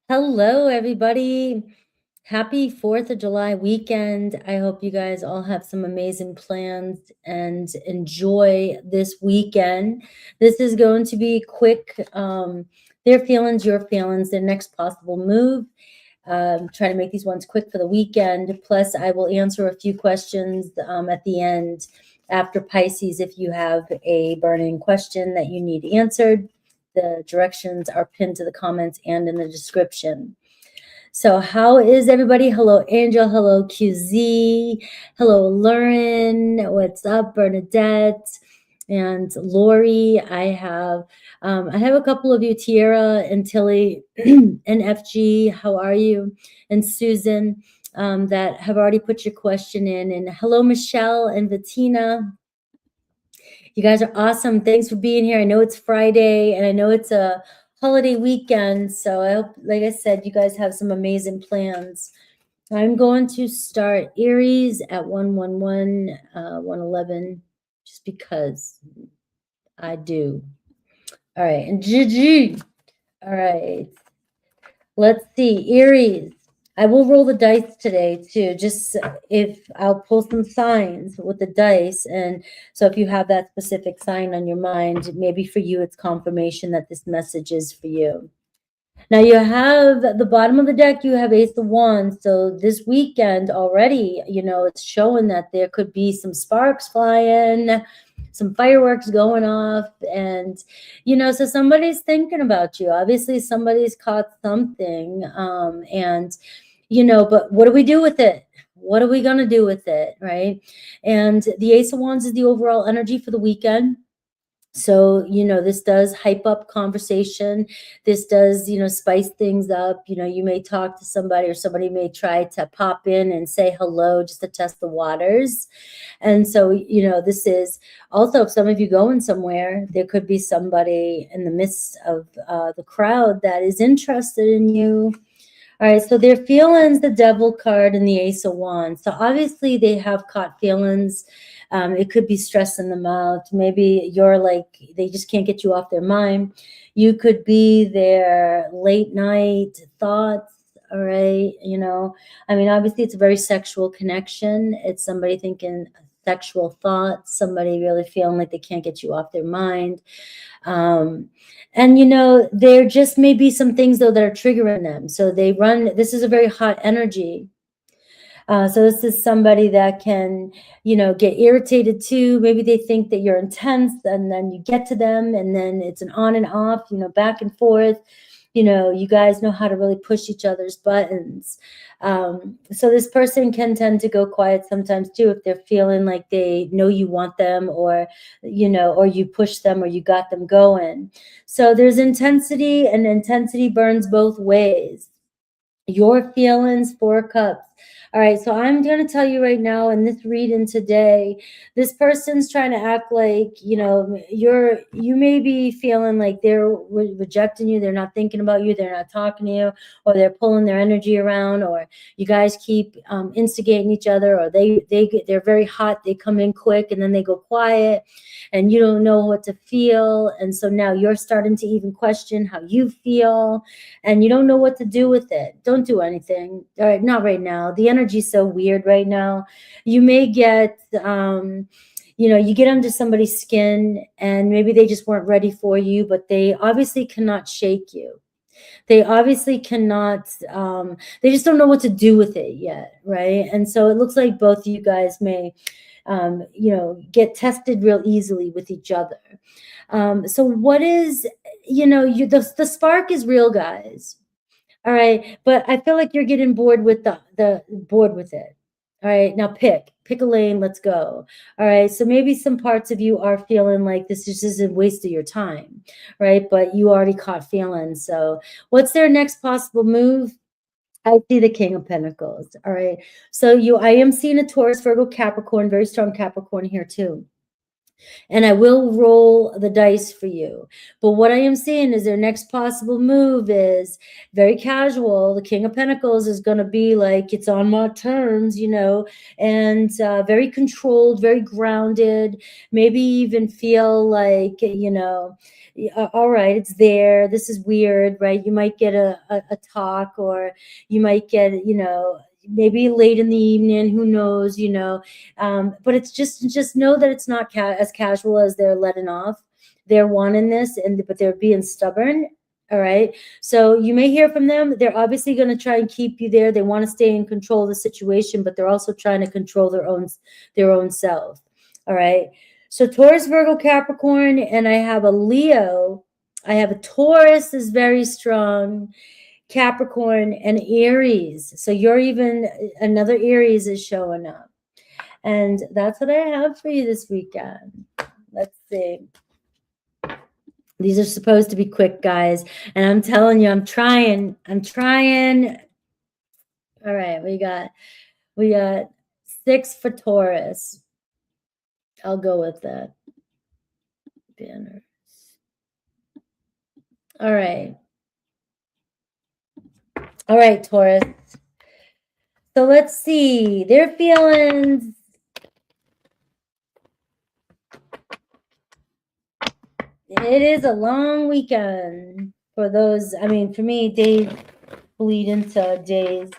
Hello, everybody. Happy 4th of July weekend. I hope you guys all have some amazing plans and enjoy this weekend. This is going to be quick. Their feelings, your feelings, their next possible move. Try to make these ones quick for the weekend. Plus, I will answer a few questions at the end after Pisces if you have a burning question that you need answered. The directions are pinned to the comments and in the description. So how is everybody? Hello, Angel. Hello, QZ. Hello, Lauren. What's up, Bernadette and Lori? I have a couple of you, Tiara and Tilly and FG. How are you? And Susan that have already put your question in. And hello, Michelle and Bettina. You guys are awesome. Thanks for being here. I know it's Friday and I know it's a holiday weekend. So I hope, like I said, you guys have some amazing plans. I'm going to start Aries at 111, 111, just because I do. All right. And Gigi. All right. Let's see. Aries. I will roll the dice today too, just if I'll pull some signs with the dice. And so if you have that specific sign on your mind, maybe for you, it's confirmation that this message is for you. Now you have at the bottom of the deck, you have Ace of Wands. So this weekend already, it's showing that there could be some sparks flying, some fireworks going off. And, so somebody's thinking about you. Obviously, somebody's caught something. But what do we do with it? What are we going to do with it, right? And the Ace of Wands is the overall energy for the weekend. So, this does hype up conversation. This does, spice things up. You may talk to somebody or somebody may try to pop in and say hello just to test the waters. And so, this is also, if some of you going somewhere, there could be somebody in the midst of the crowd that is interested in you. All right, so their feelings, the Devil card and the Ace of Wands. So obviously they have caught feelings. It could be stressing them out. Maybe you're like, they just can't get you off their mind. You could be their late night thoughts. All right, obviously it's a very sexual connection. It's somebody thinking sexual thoughts, somebody really feeling like they can't get you off their mind. There just may be some things though that are triggering them. So this is a very hot energy. So this is somebody that can, get irritated too. Maybe they think that you're intense and then you get to them and then it's an on and off, back and forth. You guys know how to really push each other's buttons. So this person can tend to go quiet sometimes too, if they're feeling like they know you want them or you push them or you got them going. So there's intensity, and intensity burns both ways. Your feelings, 4 cups. All right, so I'm going to tell you right now in this reading today, this person's trying to act like, you may be feeling like they're rejecting you, they're not thinking about you, they're not talking to you, or they're pulling their energy around, or you guys keep instigating each other, or they're very hot, they come in quick and then they go quiet and you don't know what to feel. And so now you're starting to even question how you feel and you don't know what to do with it. Don't do anything. All right, not right now. The energy's so weird right now. You may get, you get under somebody's skin and maybe they just weren't ready for you, but they obviously cannot shake you. They obviously cannot, they just don't know what to do with it yet, right? And so it looks like both of you guys may, get tested real easily with each other. So what is, the spark is real, guys. All right. But I feel like you're getting bored with the bored with it. All right. Now pick a lane. Let's go. All right. So maybe some parts of you are feeling like this just isn't a waste of your time. Right. But you already caught feelings. So what's their next possible move? I see the King of Pentacles. All right. So I am seeing a Taurus, Virgo, Capricorn, very strong Capricorn here too. and I will roll the dice for you. But what I am seeing is their next possible move is very casual. The King of Pentacles is going to be like, it's on my terms, you know, and very controlled, very grounded, maybe even feel like, you know, all right, it's there. This is weird, right? You might get a talk, or you might get, you know, maybe late in the evening, who knows, you know, but it's just know that it's not as casual as they're letting off. They're wanting this, but they're being stubborn. All right, so you may hear from them. They're obviously going to try and keep you there. They want to stay in control of the situation, but they're also trying to control their own self. All right, so Taurus, Virgo, Capricorn, and I have a Leo. I have a Taurus is very strong, Capricorn, and Aries. So you're even another Aries is showing up. And that's what I have for you this weekend. Let's see. These are supposed to be quick, guys. And I'm telling you, I'm trying. All right, we got 6 for Taurus. I'll go with that. Banners. All right. All right, Taurus. So let's see their feelings. It is a long weekend for those. I mean, for me, days bleed into days.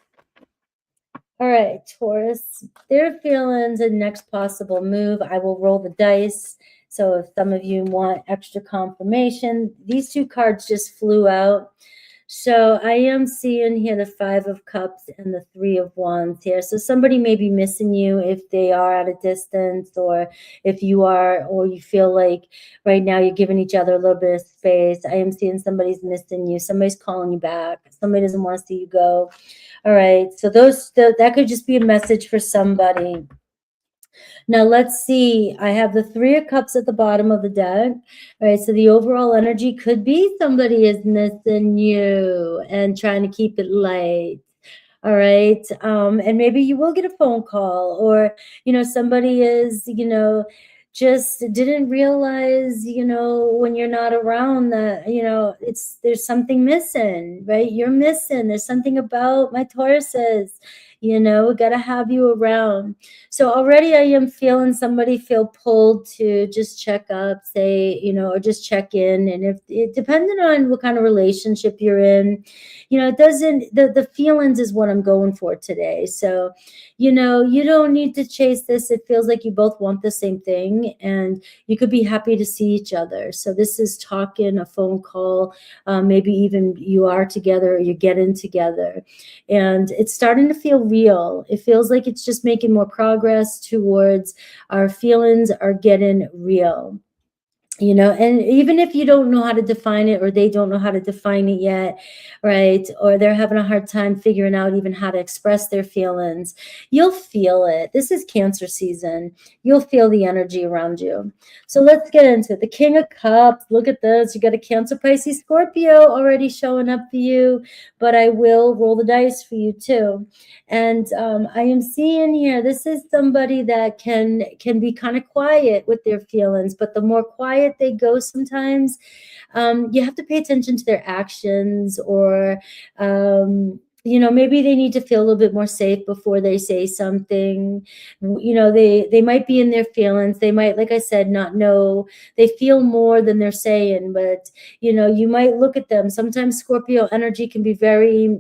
All right, Taurus, their feelings and next possible move. I will roll the dice. So if some of you want extra confirmation, these 2 cards just flew out. So I am seeing here the 5 of Cups and the 3 of Wands here. So somebody may be missing you if they are at a distance, or if you are, or you feel like right now you're giving each other a little bit of space. I am seeing somebody's missing you. Somebody's calling you back. Somebody doesn't want to see you go. All right. So that could just be a message for somebody. Now let's see. I have the 3 of Cups at the bottom of the deck. All right, so the overall energy could be somebody is missing you and trying to keep it light. All right, and maybe you will get a phone call, or, you know, somebody is, you know, just didn't realize, you know, when you're not around that, you know, there's something missing, right? You're missing. There's something about my Tauruses. You know, got to have you around. So already I am feeling somebody feel pulled to just check up, say, you know, or just check in. And if it, depending on what kind of relationship you're in, you know, it doesn't, the feelings is what I'm going for today. So, you know, you don't need to chase this. It feels like you both want the same thing, and you could be happy to see each other. So this is talking, a phone call, maybe even you are together, or you're getting together, and it's starting to feel real. It feels like it's just making more progress towards our feelings are getting real. You know, and even if you don't know how to define it, or they don't know how to define it yet, right, or they're having a hard time figuring out even how to express their feelings, you'll feel it. This is Cancer season. You'll feel the energy around you. So let's get into it. The King of Cups. Look at this. You got a Cancer, Pisces, Scorpio already showing up for you, but I will roll the dice for you too. And I am seeing here, this is somebody that can be kind of quiet with their feelings, but the more quiet they go sometimes, you have to pay attention to their actions, or you know, maybe they need to feel a little bit more safe before they say something. You know, they might be in their feelings. They might, like I said, not know. They feel more than they're saying, but, you know, you might look at them. Sometimes Scorpio energy can be very,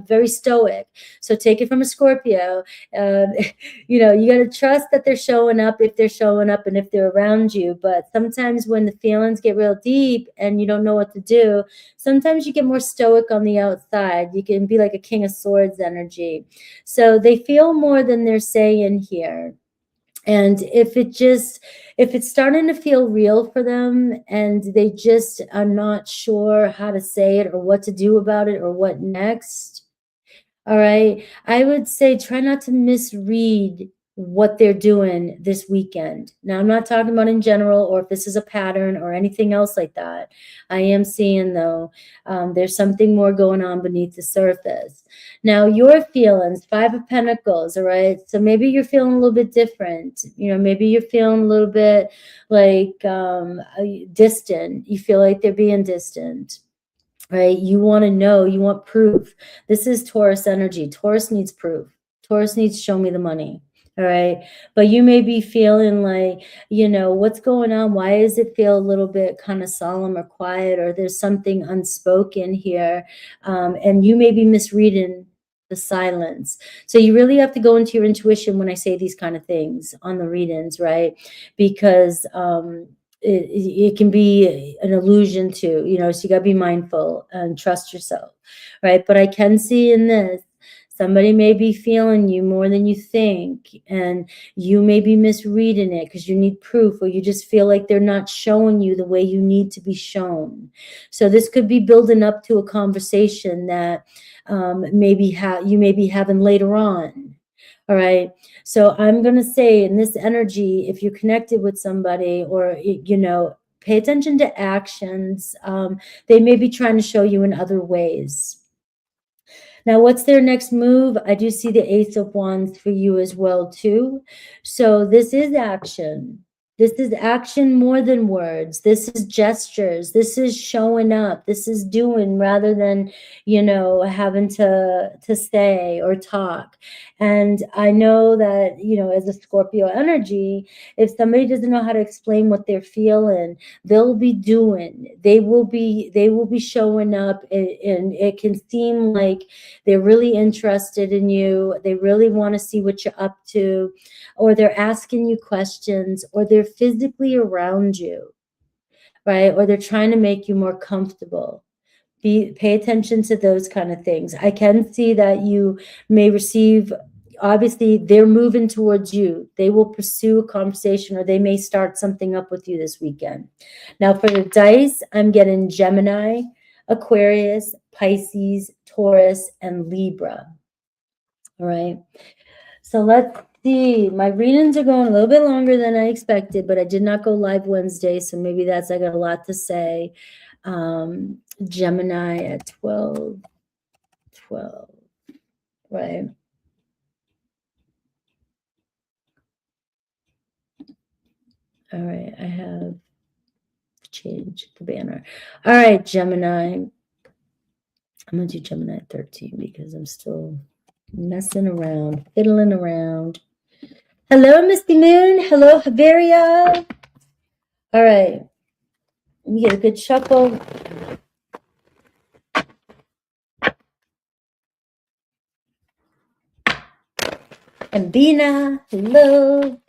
very stoic. So take it from a Scorpio. You know, you got to trust that they're showing up, if they're showing up and if they're around you. But sometimes when the feelings get real deep and you don't know what to do, sometimes you get more stoic on the outside. You can be like a King of Swords energy. So they feel more than they're saying here. And if it's starting to feel real for them, and they just are not sure how to say it, or what to do about it, or what next, all right, I would say try not to misread what they're doing this weekend. Now, I'm not talking about in general or if this is a pattern or anything else like that. I am seeing, though, there's something more going on beneath the surface. Now, your feelings, Five of Pentacles, all right? So maybe you're feeling a little bit different. You know, maybe you're feeling a little bit like distant. You feel like they're being distant. Right? You want to know, you want proof. This is Taurus energy. Taurus needs proof. Taurus needs show me the money. All right. But you may be feeling like, you know, what's going on? Why does it feel a little bit kind of solemn or quiet, or there's something unspoken here? And you may be misreading the silence. So you really have to go into your intuition when I say these kind of things on the readings, right? Because it can be an illusion too, you know, so you got to be mindful and trust yourself, right? But I can see in this, somebody may be feeling you more than you think, and you may be misreading it because you need proof, or you just feel like they're not showing you the way you need to be shown. So this could be building up to a conversation that maybe you may be having later on. All right. So I'm going to say in this energy, if you're connected with somebody, or, you know, pay attention to actions. They may be trying to show you in other ways. Now, what's their next move? I do see the Ace of Wands for you as well, too. So this is action. This is action more than words. This is gestures. This is showing up. This is doing rather than, you know, having to say or talk. And I know that, you know, as a Scorpio energy, if somebody doesn't know how to explain what they're feeling, they'll be doing. They will be showing up, and it can seem like they're really interested in you. They really want to see what you're up to, or they're asking you questions, or they're physically around you, right? Or they're trying to make you more comfortable. Pay attention to those kind of things. I can see that you may receive, obviously they're moving towards you. They will pursue a conversation, or they may start something up with you this weekend. Now for the dice, I'm getting Gemini, Aquarius, Pisces, Taurus, and Libra. All right. So let's see. My readings are going a little bit longer than I expected, but I did not go live Wednesday, so maybe that's, I got a lot to say. Gemini at 12, right? All right, I have changed the banner. All right, Gemini. I'm going to do Gemini at 13 because I'm still messing around, fiddling around. Hello, Misty Moon. Hello, Haveria. All right. Let me get a good shuffle. And Bina, hello.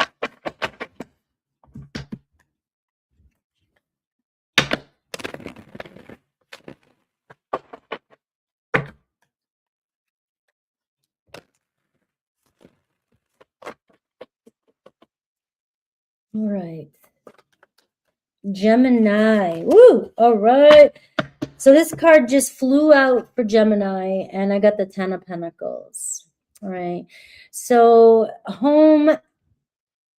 All right. Gemini. Woo! All right. So this card just flew out for Gemini, and I got the 10 of Pentacles. All right. So home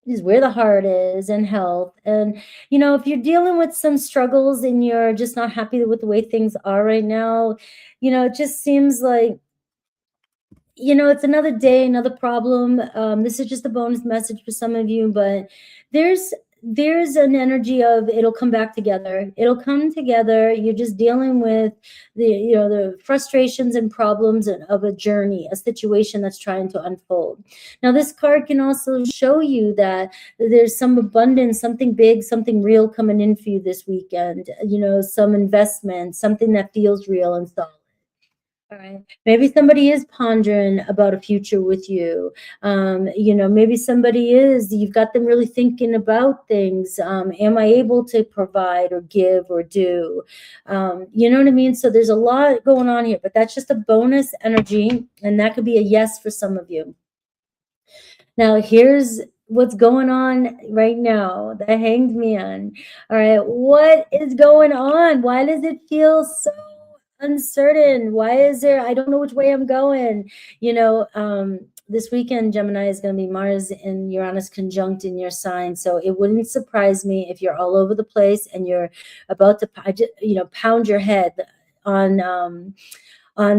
is where the heart is, and health. And, you know, if you're dealing with some struggles and you're just not happy with the way things are right now, you know, it just seems like, you know, it's another day, another problem. This is just a bonus message for some of you, but there's an energy of it'll come back together. It'll come together. You're just dealing with the frustrations and problems of a journey, a situation that's trying to unfold. Now, this card can also show you that there's some abundance, something big, something real coming in for you this weekend. You know, some investment, something that feels real and solid. All right. Maybe somebody is pondering about a future with you. You know, maybe somebody you've got them really thinking about things. Am I able to provide or give or do? You know what I mean? So there's a lot going on here, but that's just a bonus energy. And that could be a yes for some of you. Now, here's what's going on right now. The Hanged Man. All right. What is going on? Why does it feel so uncertain? Why is there, I don't know which way I'm going, you know, this weekend, Gemini, is going to be Mars and Uranus conjunct in your sign. So it wouldn't surprise me if you're all over the place and you're about to, pound your head on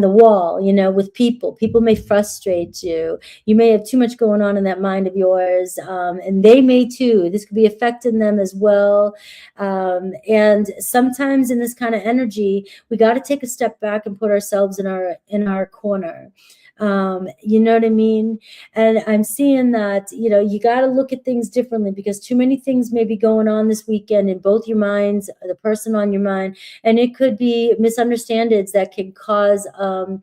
the wall, with people. People may frustrate you. You may have too much going on in that mind of yours, and they may too. This could be affecting them as well. And sometimes in this kind of energy, we got to take a step back and put ourselves in our corner. You know what I mean? And I'm seeing that, you got to look at things differently, because too many things may be going on this weekend in both your minds, the person on your mind, and it could be misunderstandings that can cause a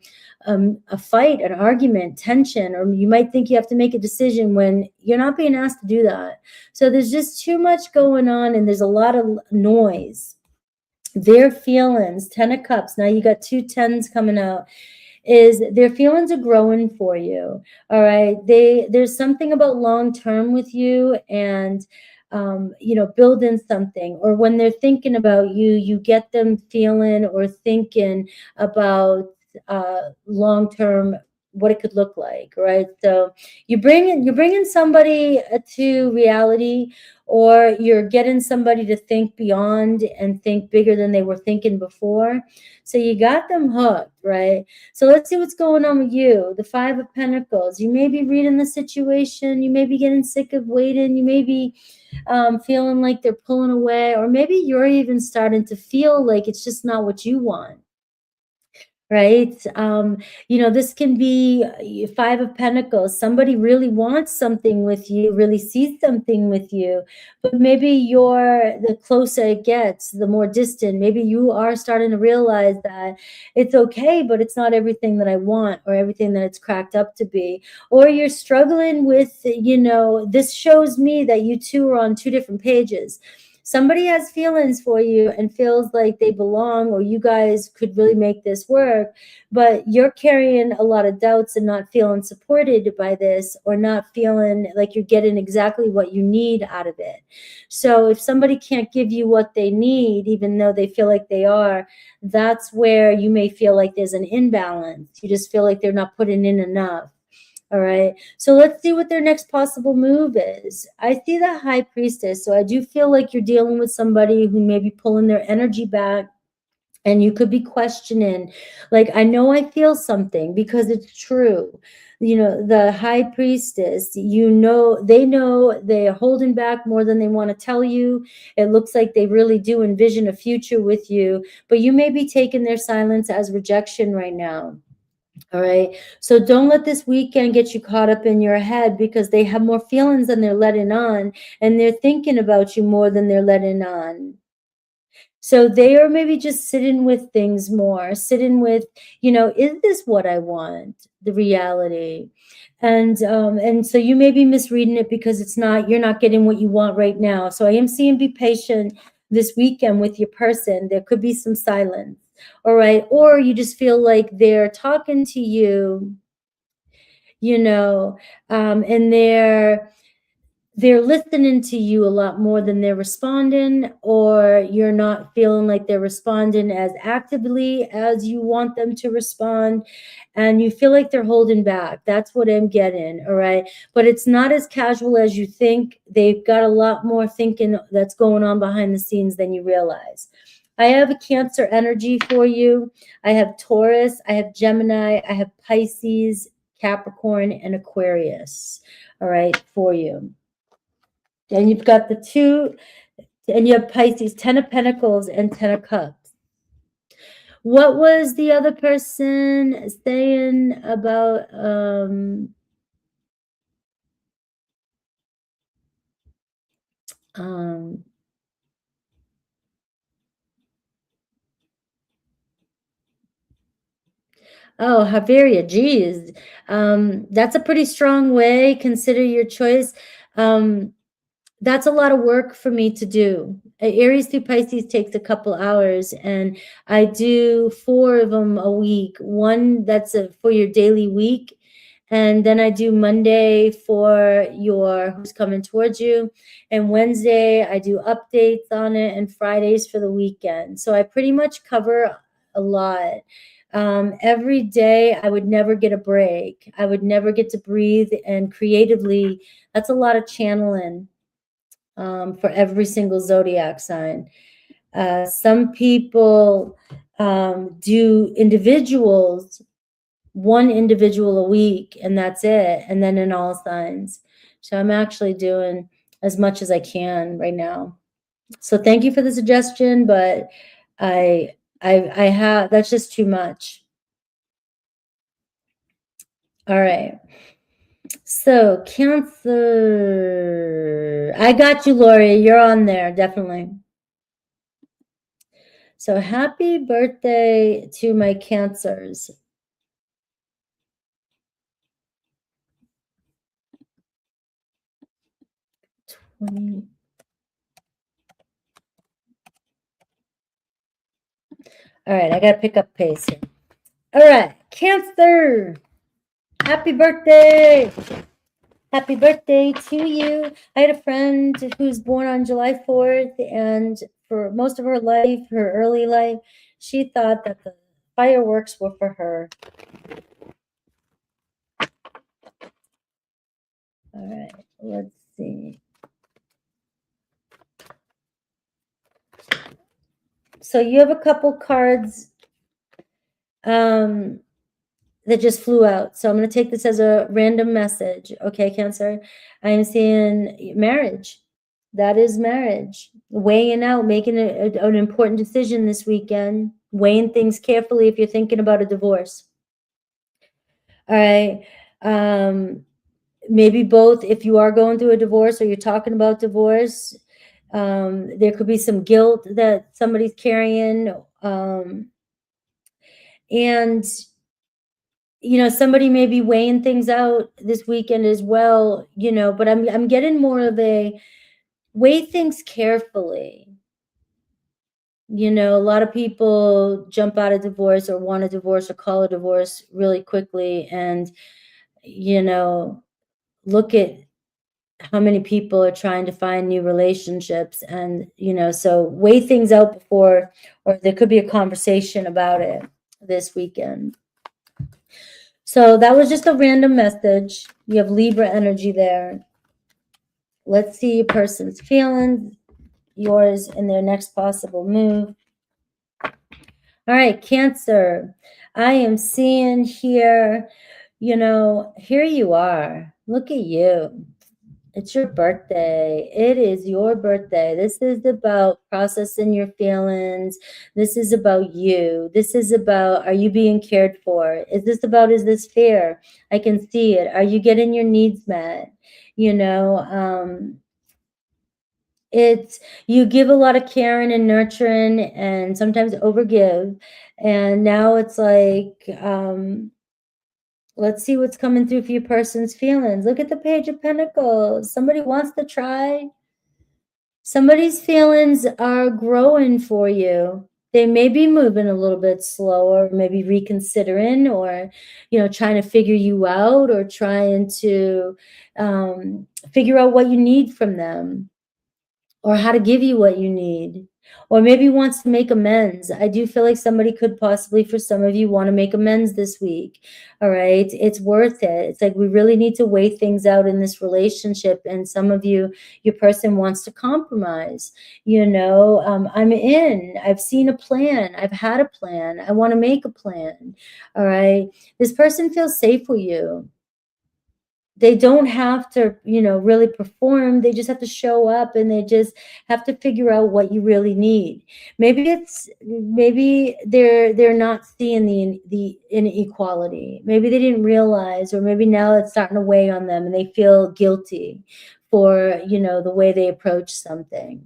fight, an argument, tension, or you might think you have to make a decision when you're not being asked to do that. So there's just too much going on, and there's a lot of noise. Their feelings, 10 of Cups. Now you got 2 10s coming out. Is their feelings are growing for you. All right. There's something about long-term with you, and, building something, or when they're thinking about you, you get them feeling or thinking about long-term, what it could look like. Right. So you're bringing somebody to reality, or you're getting somebody to think beyond and think bigger than they were thinking before. So you got them hooked, right? So let's see what's going on with you. The 5 of Pentacles. You may be reading the situation. You may be getting sick of waiting. You may be feeling like they're pulling away, or maybe you're even starting to feel like it's just not what you want. Right. This can be 5 of Pentacles. Somebody really wants something with you, really sees something with you, but maybe the closer it gets, the more distant. Maybe you are starting to realize that it's okay, but it's not everything that I want, or everything that it's cracked up to be. Or you're struggling with, this shows me that you two are on 2 different pages. Somebody has feelings for you and feels like they belong, or you guys could really make this work, but you're carrying a lot of doubts and not feeling supported by this, or not feeling like you're getting exactly what you need out of it. So if somebody can't give you what they need, even though they feel like they are, that's where you may feel like there's an imbalance. You just feel like they're not putting in enough. All right. So let's see what their next possible move is. I see the High Priestess. So I do feel like you're dealing with somebody who may be pulling their energy back, and you could be questioning, like, I know I feel something, because it's true. The High Priestess, they know they're holding back more than they want to tell you. It looks like they really do envision a future with you, but you may be taking their silence as rejection right now. All right. So don't let this weekend get you caught up in your head, because they have more feelings than they're letting on, and they're thinking about you more than they're letting on. So they are maybe just sitting with things more, sitting with, is this what I want? The reality. And so you may be misreading it, because you're not getting what you want right now. So I am seeing be patient this weekend with your person. There could be some silence. All right. Or you just feel like they're talking to you, and they're listening to you a lot more than they're responding, or you're not feeling like they're responding as actively as you want them to respond, and you feel like they're holding back. That's what I'm getting. All right. But it's not as casual as you think. They've got a lot more thinking that's going on behind the scenes than you realize. I have a Cancer energy for you. I have Taurus, I have Gemini, I have Pisces, Capricorn, and Aquarius. All right, for you. And you've got the 2, and you have Pisces, 10 of Pentacles and 10 of Cups. What was the other person saying about oh, Haveria, geez. That's a pretty strong way. Consider your choice. That's a lot of work for me to do. Aries through Pisces takes a couple hours, and I do 4 of them a week. One that's for your daily week, and then I do Monday for your who's coming towards you, and Wednesday I do updates on it, and Fridays for the weekend. So I pretty much cover a lot. Every day I would never get a break. I would never get to breathe, and creatively, that's a lot of channeling for every single zodiac sign. Some people do individuals, one individual a week, and that's it, and then in all signs. So I'm actually doing as much as I can right now. So thank you for the suggestion, but I have, that's just too much. All right. So Cancer, I got you, Lori. You're on there, definitely. So happy birthday to my Cancers. All right, I gotta pick up pace here. All right, Cancer, happy birthday. Happy birthday to you. I had a friend who's born on July 4th, and for most of her life, her early life, she thought that the fireworks were for her. All right, let's see. So you have a couple cards that just flew out. So I'm going to take this as a random message. Okay, Cancer. I am seeing marriage. That is marriage. Weighing out, making an important decision this weekend. Weighing things carefully if you're thinking about a divorce. All right. Maybe both. If you are going through a divorce or you're talking about divorce, there could be some guilt that somebody's carrying. And you know, somebody may be weighing things out this weekend as well, you know, but I'm getting more of a weigh things carefully. You know, a lot of people jump out of divorce or want a divorce or call a divorce really quickly, and you know, look at how many people are trying to find new relationships, and you know, so weigh things out before, or there could be a conversation about it this weekend. So that was just a random message. You have Libra energy there. Let's see a person's feelings, yours, and their next possible move. All right, Cancer. I am seeing here, you know, here you are. Look at you. It's your birthday. It is your birthday. This is about processing your feelings. This is about you. This is about, are you being cared for? Is this fair? I can see it. Are you getting your needs met? You know, it's, you give a lot of caring and nurturing and sometimes overgive. And now it's like, let's see what's coming through for your person's feelings. Look at the Page of Pentacles. Somebody wants to try. Somebody's feelings are growing for you. They may be moving a little bit slower, maybe reconsidering, or, you know, trying to figure you out, or trying to figure out what you need from them, or how to give you what you need, or maybe wants to make amends. I do feel like somebody could possibly, for some of you, want to make amends this week. All right. It's worth it. It's like we really need to weigh things out in this relationship. And some of you, your person wants to compromise. You know, I've seen a plan. I've had a plan. I want to make a plan. All right. This person feels safe with you. They don't have to, you know, really perform. They just have to show up, and they just have to figure out what you really need. Maybe they're not seeing the inequality. Maybe they didn't realize, or maybe now it's starting to weigh on them and they feel guilty for, you know, the way they approach something.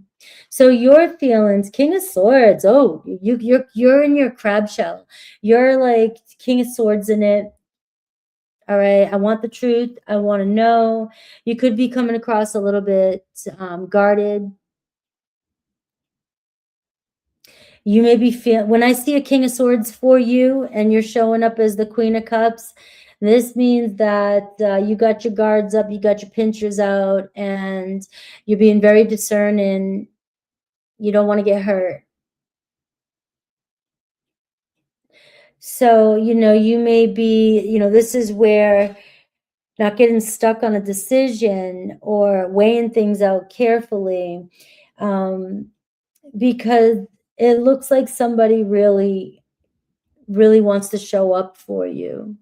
So your feelings, King of Swords. Oh, you're in your crab shell. You're like King of Swords in it. All right. I want the truth. I want to know. You could be coming across a little bit guarded. You may be when I see a King of Swords for you and you're showing up as the Queen of Cups, this means that you got your guards up, you got your pinchers out, and you're being very discerning. You don't want to get hurt. So, you know, you may be, you know, this is where not getting stuck on a decision or weighing things out carefully, because it looks like somebody really, really wants to show up for you.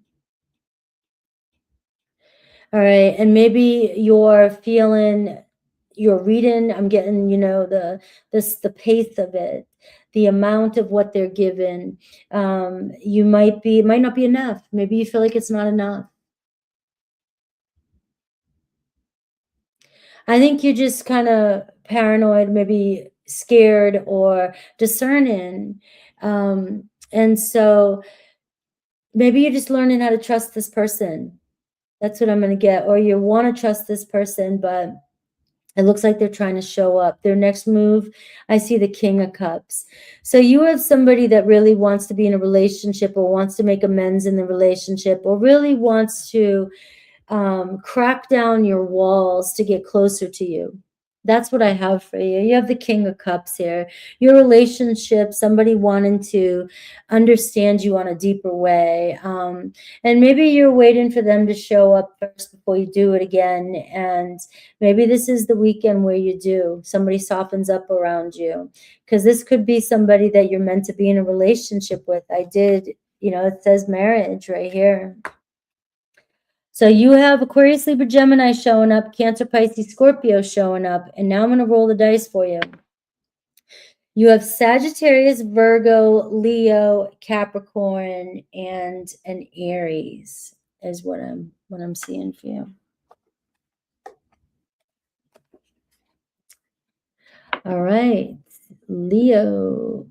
All right. And maybe you're feeling, you're reading, I'm getting, you know, the pace of it, the amount of what they're given. You might be, it might not be enough. Maybe you feel like it's not enough. I think you're just kind of paranoid, maybe scared or discerning. And so maybe you're just learning how to trust this person. That's what I'm going to get. Or you want to trust this person, but it looks like they're trying to show up. Their next move, I see the King of Cups. So you have somebody that really wants to be in a relationship or wants to make amends in the relationship or really wants to crack down your walls to get closer to you. That's what I have for you. You have the King of Cups here. Your relationship, somebody wanting to understand you on a deeper way. And maybe you're waiting for them to show up first before you do it again. And maybe this is the weekend where you do. Somebody softens up around you. Because this could be somebody that you're meant to be in a relationship with. You know, it says marriage right here. So you have Aquarius, Libra, Gemini showing up, Cancer, Pisces, Scorpio showing up, and now I'm going to roll the dice for you. You have Sagittarius, Virgo, Leo, Capricorn, and an Aries is what I'm seeing for you. All right, Leo.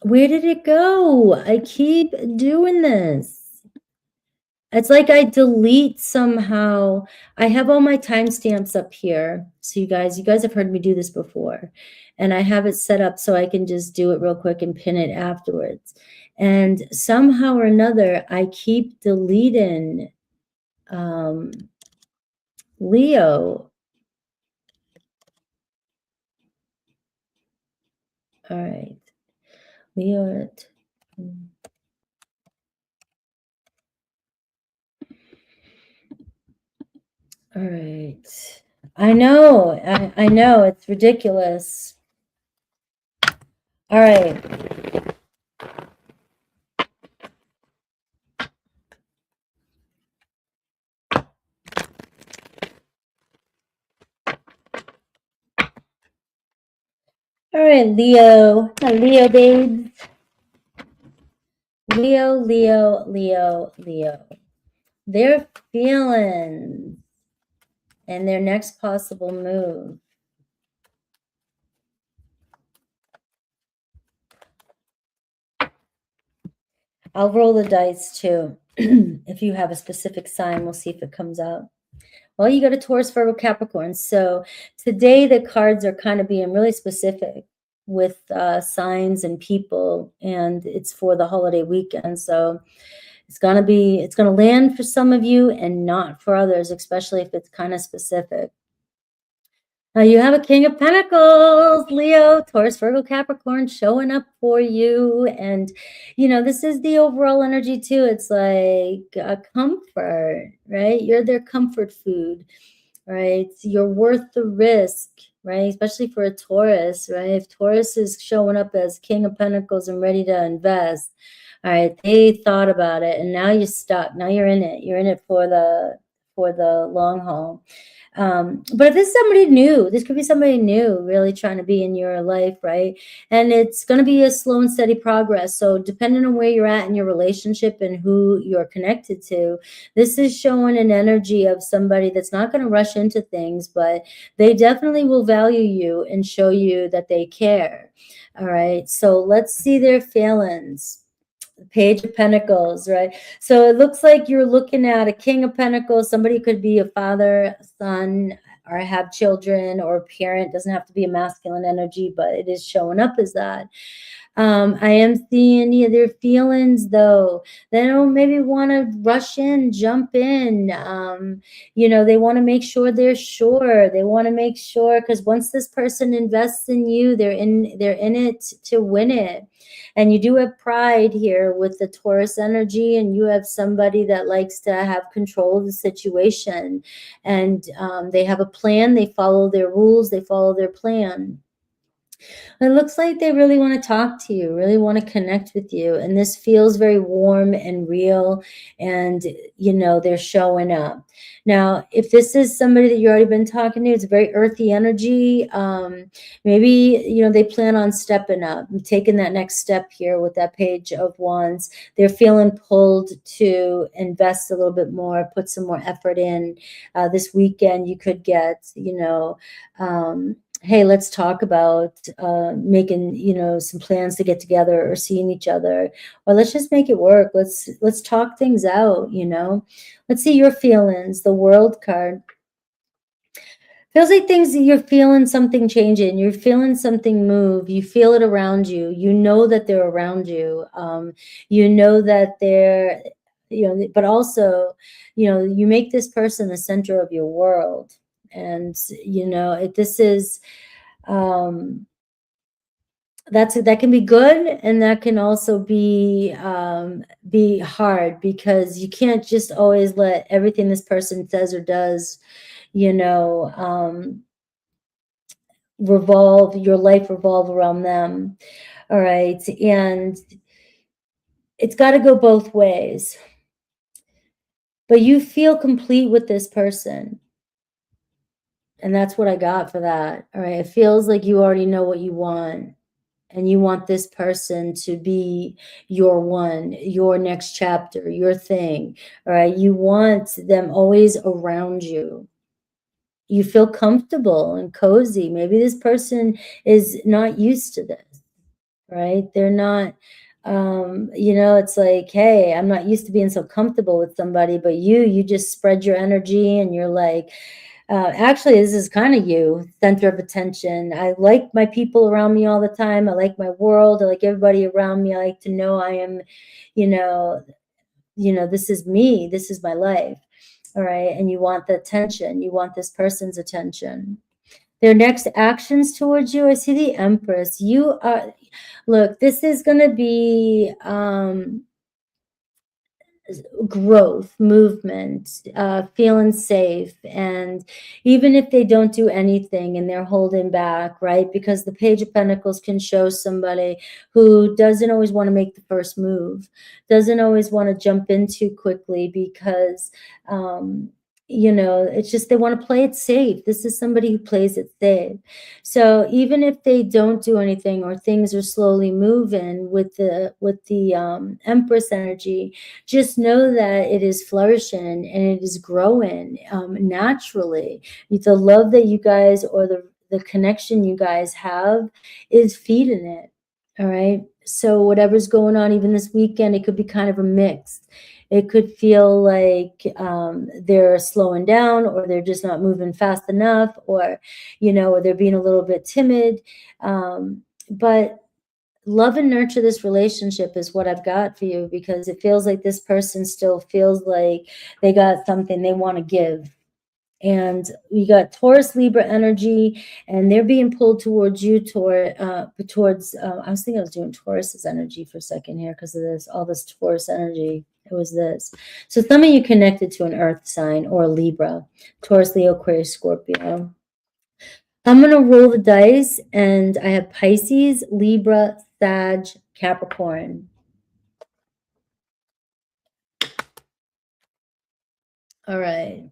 Where did it go? I keep doing this. It's like I delete somehow. I have all my timestamps up here. So you guys have heard me do this before. And I have it set up so I can just do it real quick and pin it afterwards. And somehow or another, I keep deleting Leo. All right. Leo. All right. I know. I know. It's ridiculous. All right. All right, Leo. Leo, babes. Leo, Leo, Leo, Leo. Their feelings and their next possible move. I'll roll the dice too. If you have a specific sign, we'll see if it comes out. Well, you got a Taurus, Virgo, Capricorn. So today the cards are kind of being really specific with signs and people, and it's for the holiday weekend. So it's going to land for some of you and not for others, especially if it's kind of specific. Now you have a King of Pentacles, Leo, Taurus, Virgo, Capricorn showing up for you. And, you know, this is the overall energy too. It's like a comfort, right? You're their comfort food, right? You're worth the risk, right? Especially for a Taurus, right? If Taurus is showing up as King of Pentacles and ready to invest, all right, they thought about it and now you're stuck. Now you're in it. You're in it for the long haul. But if this is somebody new, this could be somebody new really trying to be in your life, right? And it's going to be a slow and steady progress. So depending on where you're at in your relationship and who you're connected to, this is showing an energy of somebody that's not going to rush into things, but they definitely will value you and show you that they care. All right. So let's see their feelings. Page of Pentacles, right? So it looks like you're looking at a King of Pentacles. Somebody could be a father, a son, or have children, or a parent. Doesn't have to be a masculine energy, but it is showing up as that. I am seeing, yeah, their feelings though. They don't maybe want to rush in, jump in. You know, they want to make sure they're sure. They want to make sure, because once this person invests in you, they're in it to win it. And you do have pride here with the Taurus energy, and you have somebody that likes to have control of the situation. And they have a plan, they follow their rules, they follow their plan. It looks like they really want to talk to you, really want to connect with you. And this feels very warm and real. And, you know, they're showing up. Now, if this is somebody that you've already been talking to, it's a very earthy energy. Maybe, you know, they plan on stepping up and taking that next step here with that Page of Wands. They're feeling pulled to invest a little bit more, put some more effort in. This weekend, you could get, you know, hey, let's talk about making, you know, some plans to get together or seeing each other, or let's just make it work. Let's talk things out, you know. Let's see your feelings. The World card feels like things that you're feeling something changing. You're feeling something move. You feel it around you. You know that they're around you. You know that they're, you know, but also, you know, you make this person the center of your world. And, you know, this is, that can be good, and that can also be hard, because you can't just always let everything this person says or does, you know, your life revolve around them. All right. And it's got to go both ways, but you feel complete with this person. And that's what I got for that. All right. It feels like you already know what you want. And you want this person to be your one, your next chapter, your thing. All right. You want them always around you. You feel comfortable and cozy. Maybe this person is not used to this, right? They're not, you know, it's like, hey, I'm not used to being so comfortable with somebody, but you just spread your energy, and you're like, actually, this is kind of you, center of attention. I like my people around me all the time. I like my world. I like everybody around me. I like to know I am, you know, this is me. This is my life. All right. And you want the attention. You want this person's attention. Their next actions towards you, I see the Empress. You are, look, this is going to be, growth, movement, feeling safe. And even if they don't do anything and they're holding back, right? Because the Page of Pentacles can show somebody who doesn't always want to make the first move, doesn't always want to jump in too quickly, because you know, it's just they want to play it safe. This is somebody who plays it safe. So even if they don't do anything, or things are slowly moving with the Empress energy, just know that it is flourishing and it is growing naturally. The love that you guys, or the connection you guys have, is feeding it. All right. So whatever's going on, even this weekend, it could be kind of a mix. It could feel like they're slowing down, or they're just not moving fast enough, or, you know, or they're being a little bit timid. But love and nurture this relationship is what I've got for you, because it feels like this person still feels like they got something they want to give. And we got Taurus Libra energy, and they're being pulled towards you, towards I was thinking I was doing Taurus's energy for a second here, because of all this Taurus energy. It was this. So some of you connected to an earth sign or a Libra, Taurus, Leo, Aquarius, Scorpio. I'm going to roll the dice, and I have Pisces, Libra, Sag, Capricorn. All right.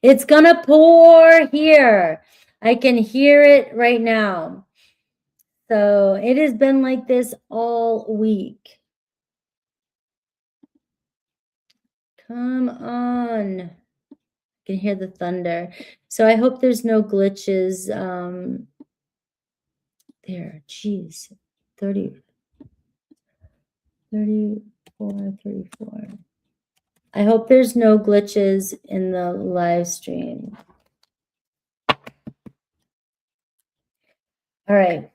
It's going to pour here. I can hear it right now. So it has been like this all week. Come on. I can hear the thunder. So I hope there's no glitches. There, geez. 34, 34. I hope there's no glitches in the live stream. All right.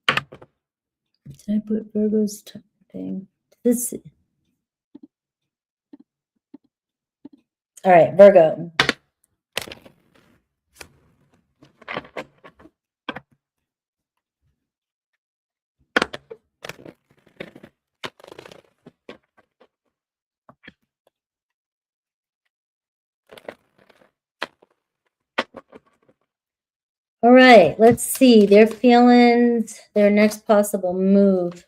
Did I put Virgo's thing? This. All right, Virgo. All right, let's see their feelings, their next possible move.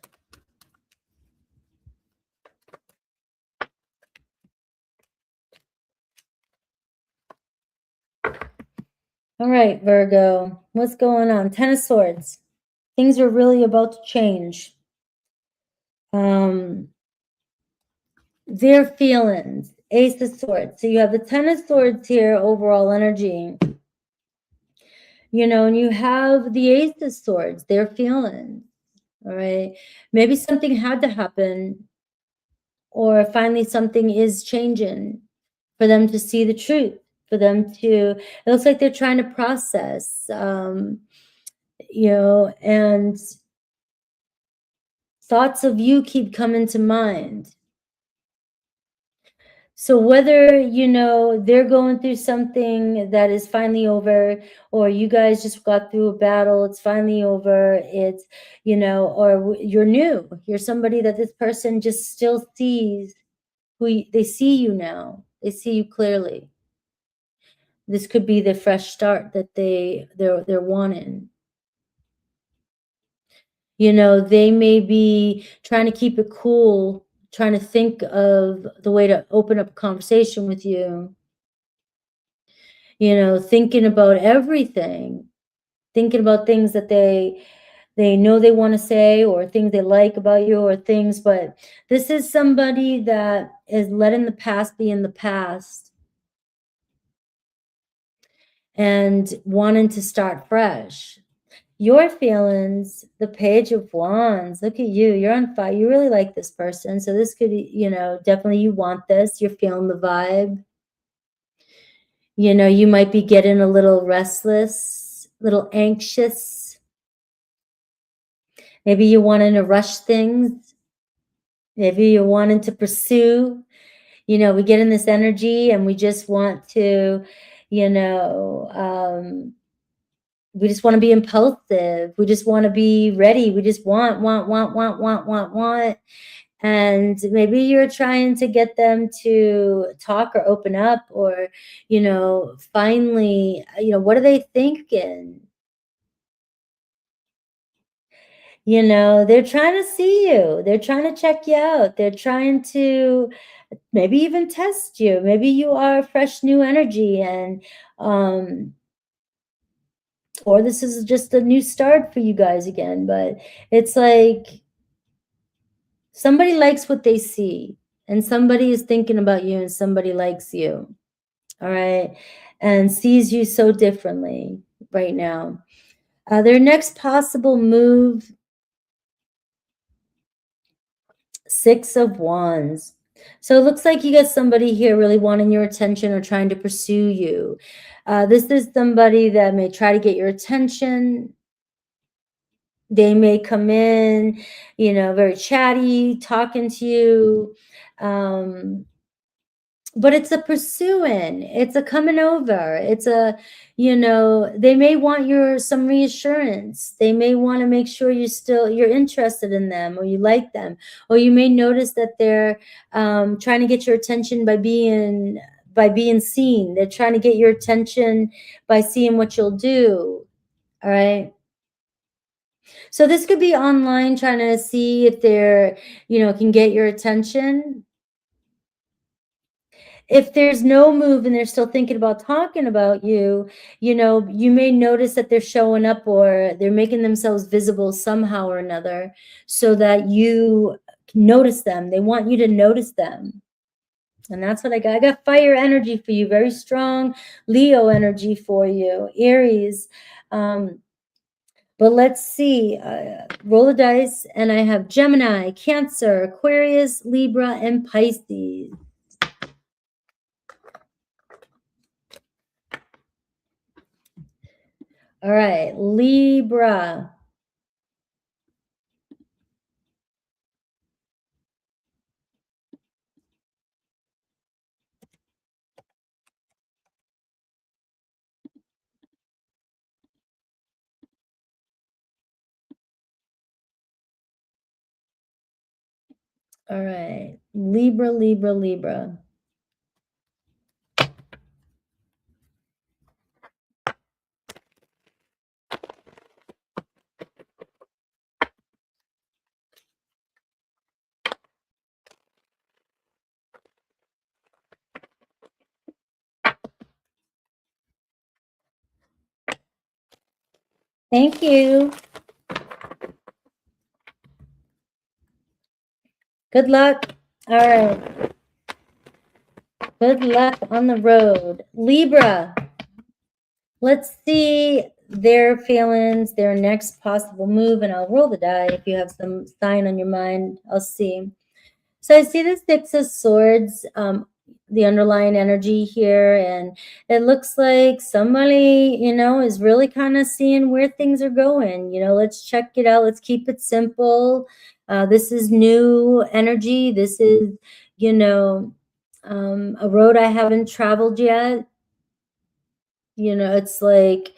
All right, Virgo, what's going on? Ten of Swords. Things are really about to change. Their feelings, Ace of Swords. So you have the Ten of Swords here, overall energy. You know, and you have the Ace of Swords, their feelings. All right. Maybe something had to happen, or finally something is changing for them to see the truth, for them to, it looks like they're trying to process, you know, and thoughts of you keep coming to mind. So whether, you know, they're going through something that is finally over, or you guys just got through a battle, it's finally over, it's, you know, or you're new, you're somebody that this person just still sees, they see you now, they see you clearly. This could be the fresh start that they're wanting. You know, they may be trying to keep it cool, trying to think of the way to open up a conversation with you. You know, thinking about everything, thinking about things that they know they want to say, or things they like about you, or things, but this is somebody that is letting the past be in the past and wanting to start fresh. Your feelings, the Page of Wands, look at you, you're on fire, you really like this person, so this could be, you know, definitely you want this, you're feeling the vibe. You know, you might be getting a little restless, a little anxious. Maybe you're wanting to rush things. Maybe you're wanting to pursue. You know, we get in this energy and we just want to, you know, we just want to be impulsive. We just want to be ready. We just want. And maybe you're trying to get them to talk or open up, or, you know, finally, you know, what are they thinking? You know, they're trying to see you. They're trying to check you out. They're trying to maybe even test you. Maybe you are fresh new energy, and or this is just a new start for you guys again. But it's like somebody likes what they see, and somebody is thinking about you, and somebody likes you. All right. And sees you so differently right now. Their next possible move, Six of Wands. So it looks like you got somebody here really wanting your attention or trying to pursue you. This is somebody that may try to get your attention. They may come in, you know, very chatty, talking to you. But it's a pursuing, it's a coming over, it's a, you know, they may want some reassurance. They may want to make sure you're interested in them, or you like them, or you may notice that they're trying to get your attention by being seen. They're trying to get your attention by seeing what you'll do. All right. So this could be online, trying to see if they're, you know, can get your attention. If there's no move and they're still thinking about talking about you, you know, you may notice that they're showing up, or they're making themselves visible somehow or another, so that you notice them. They want you to notice them. And that's what I got. I got fire energy for you, very strong Leo energy for you, Aries. But let's see, roll the dice, and I have Gemini, Cancer, Aquarius, Libra, and Pisces. All right, Libra. All right, Libra, Libra, Libra. Thank you. Good luck. All right. Good luck on the road. Libra. Let's see their feelings, their next possible move, and I'll roll the die. If you have some sign on your mind, I'll see. So I see the Six of Swords, the underlying energy here, and it looks like somebody, is really kind of seeing where things are going. Let's check it out. Let's keep it simple. This is new energy. This is, a road I haven't traveled yet. It's like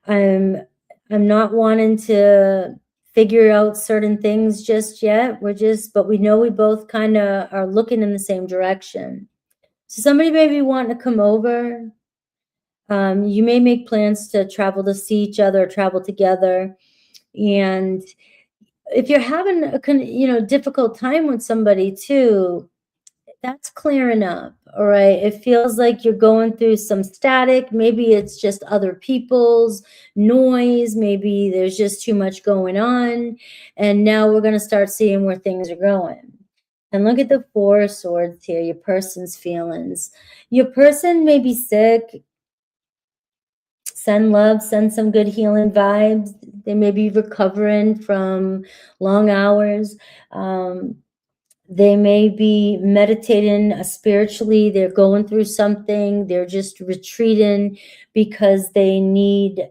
I'm not wanting to figure out certain things just yet. But we know we both kind of are looking in the same direction. So somebody may be wanting to come over. You may make plans to travel to see each other, travel together. And if you're having a difficult time with somebody too, that's clearing up. All right. It feels like you're going through some static. Maybe it's just other people's noise. Maybe there's just too much going on. And now we're going to start seeing where things are going. And look at the Four of Swords here, your person's feelings. Your person may be sick. Send love, send some good healing vibes. They may be recovering from long hours. They may be meditating spiritually. They're going through something. They're just retreating because they need,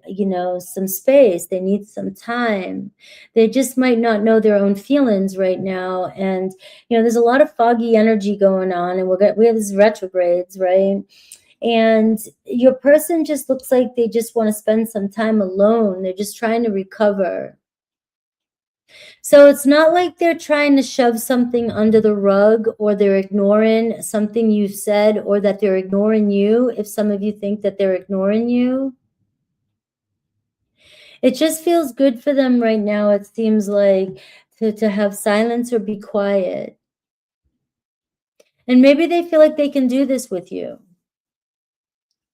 some space. They need some time. They just might not know their own feelings right now. And, there's a lot of foggy energy going on, and we have these retrogrades, right? And your person just looks like they just want to spend some time alone. They're just trying to recover. So it's not like they're trying to shove something under the rug, or they're ignoring something you've said, or that they're ignoring you. If some of you think that they're ignoring you, it just feels good for them right now. It seems like to have silence or be quiet. And maybe they feel like they can do this with you.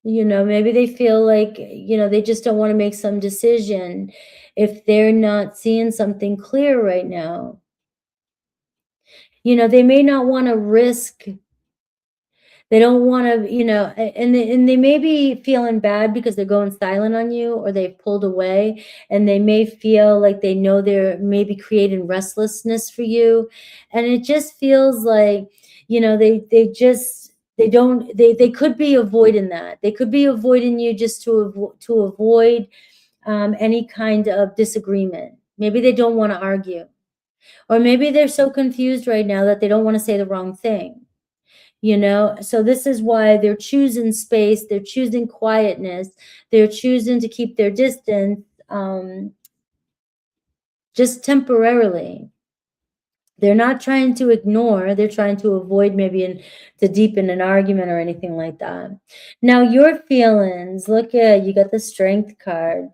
Maybe they feel like, they just don't want to make some decision if they're not seeing something clear right now. They may not want to risk. They don't want to, and they may be feeling bad because they're going silent on you, or they've pulled away, and they may feel like they know they're maybe creating restlessness for you. And it just feels like, they could be avoiding that. They could be avoiding you just to avoid any kind of disagreement. Maybe they don't want to argue, or maybe they're so confused right now that they don't want to say the wrong thing. So this is why they're choosing space. They're choosing quietness. They're choosing to keep their distance, just temporarily. They're not trying to ignore. They're trying to avoid maybe to deepen an argument or anything like that. Now, your feelings, look at, you got the Strength card.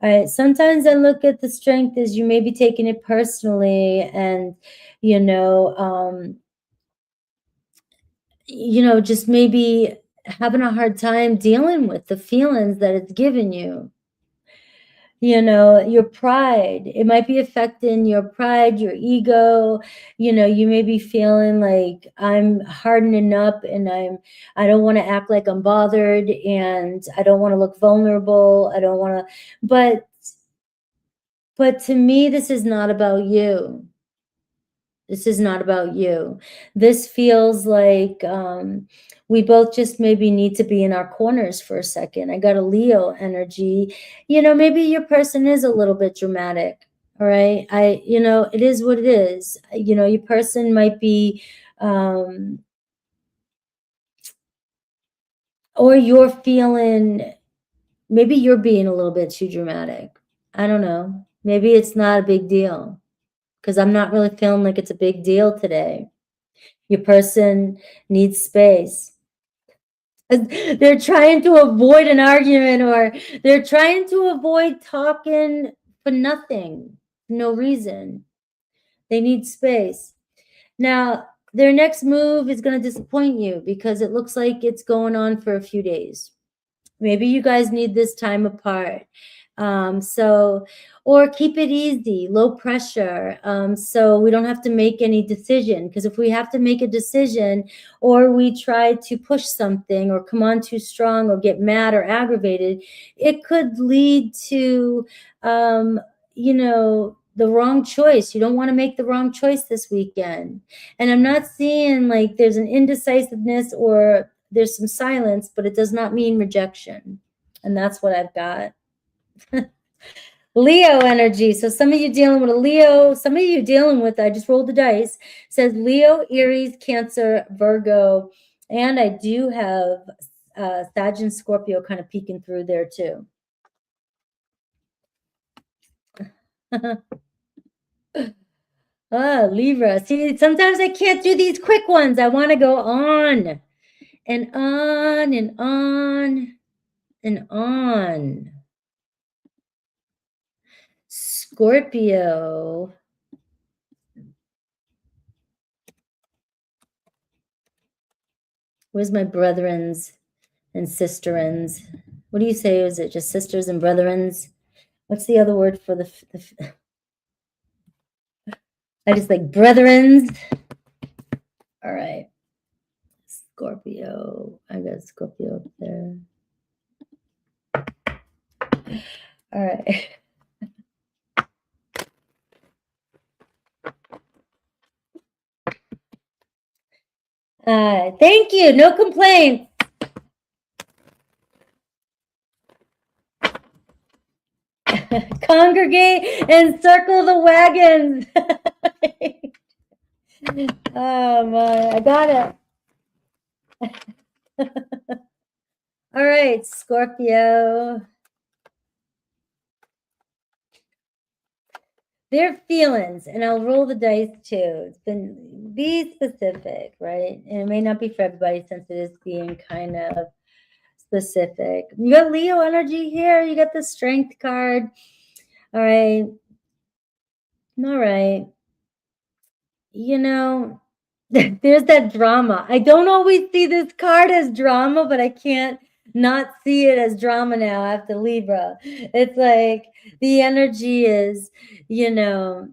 All right, sometimes I look at the Strength as you may be taking it personally, and, just maybe having a hard time dealing with the feelings that it's given you. Your pride, it might be affecting your pride, your ego. You may be feeling like, I'm hardening up, and I don't want to act like I'm bothered, and I don't want to look vulnerable. I don't want to, but to me, this is not about you. This is not about you. This feels like we both just maybe need to be in our corners for a second. I got a Leo energy. You know, maybe your person is a little bit dramatic. All right. You know, it is what it is. You know, your person might be, or you're feeling, maybe you're being a little bit too dramatic. I don't know. Maybe it's not a big deal, because I'm not really feeling like it's a big deal today. Your person needs space. They're trying to avoid an argument, or they're trying to avoid talking for nothing, no reason. They need space. Now, their next move is going to disappoint you because it looks like it's going on for a few days. Maybe you guys need this time apart. Or keep it easy, low pressure, so we don't have to make any decision. Because if we have to make a decision, or we try to push something or come on too strong or get mad or aggravated, it could lead to, you know, the wrong choice. You don't want to make the wrong choice this weekend. And I'm not seeing like there's an indecisiveness or there's some silence, but it does not mean rejection. And that's what I've got. Leo energy. So some of you dealing with a Leo, some of you dealing with, I just rolled the dice, says Leo, Aries, Cancer, Virgo, and I do have Sag and Scorpio kind of peeking through there too. Libra. See, sometimes I can't do these quick ones. I want to go on and on and on and on. Scorpio. Where's my brethrens and sisterins? What do you say? Is it just sisters and brethrens? What's the other word for the I just like brethrens. All right. Scorpio. I got Scorpio up there. All right. Thank you. No complaints. Congregate and circle the wagons. Oh my, I got it. All right, Scorpio. Their feelings, and I'll roll the dice too. It's been, be specific, right? And it may not be for everybody since it is being kind of specific. You got Leo energy here. You got the Strength card. All right. All right. You know, there's that drama. I don't always see this card as drama, but I can't not see it as drama now after Libra. It's like the energy is, you know,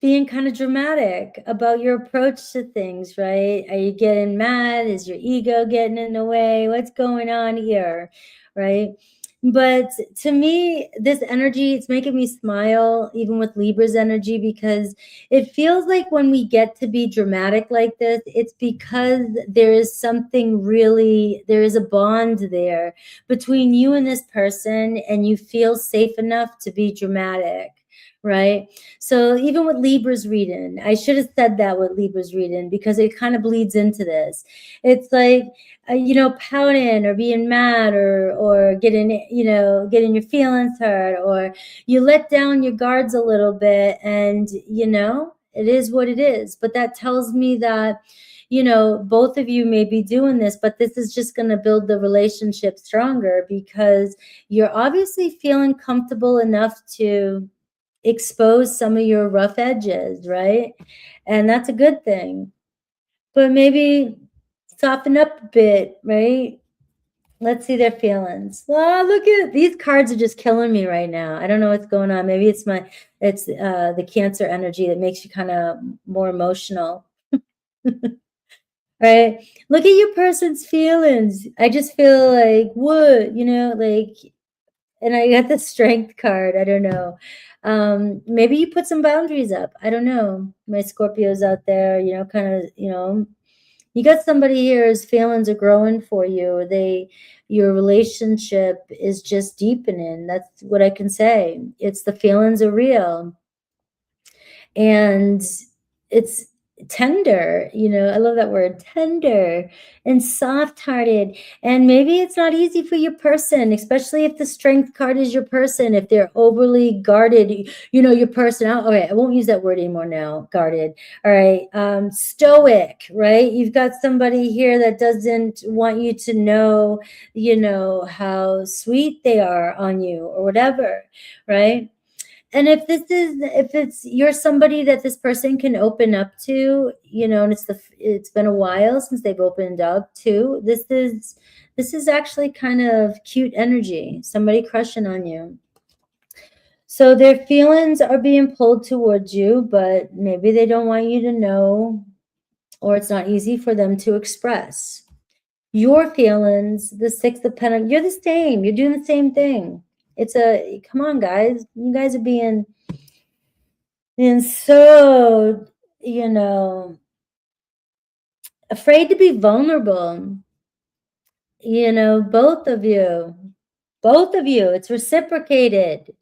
being kind of dramatic about your approach to things, right? Are you getting mad? Is your ego getting in the way? What's going on here, right? But to me, this energy, it's making me smile, even with Libra's energy, because it feels like when we get to be dramatic like this, it's because there is something really, there is a bond there between you and this person, and you feel safe enough to be dramatic, right? So even with Libra's reading, I should have said that with Libra's reading, because it kind of bleeds into this. It's like, you know, pouting or being mad or getting, you know, getting your feelings hurt, or you let down your guards a little bit, and, you know, it is what it is. But that tells me that, you know, both of you may be doing this, but this is just going to build the relationship stronger, because you're obviously feeling comfortable enough to expose some of your rough edges, right? And that's a good thing. But maybe soften up a bit, right? Let's see their feelings. Well, look at these cards are just killing me right now. I don't know what's going on. Maybe it's the Cancer energy that makes you kind of more emotional. Right? Look at your person's feelings. I just feel like, what, you know, like, and I got the Strength card. I don't know. Maybe you put some boundaries up. I don't know. My Scorpios out there, you know, kind of, you know, you got somebody here whose feelings are growing for you. Your relationship is just deepening. That's what I can say. It's the feelings are real. And it's tender, you know, I love that word, tender and soft-hearted. And maybe it's not easy for your person, especially if the Strength card is your person, if they're overly guarded, you know, your person. Okay, I won't use that word anymore now, guarded. All right, stoic, right? You've got somebody here that doesn't want you to know, you know, how sweet they are on you or whatever, right? And if you're somebody that this person can open up to, you know, and it's been a while since they've opened up to, this is actually kind of cute energy, somebody crushing on you. So their feelings are being pulled towards you, but maybe they don't want you to know, or it's not easy for them to express. Your feelings, the Six of Pentacles, you're the same. You're doing the same thing. Come on, guys. You guys are being so, you know, afraid to be vulnerable. You know, both of you, it's reciprocated.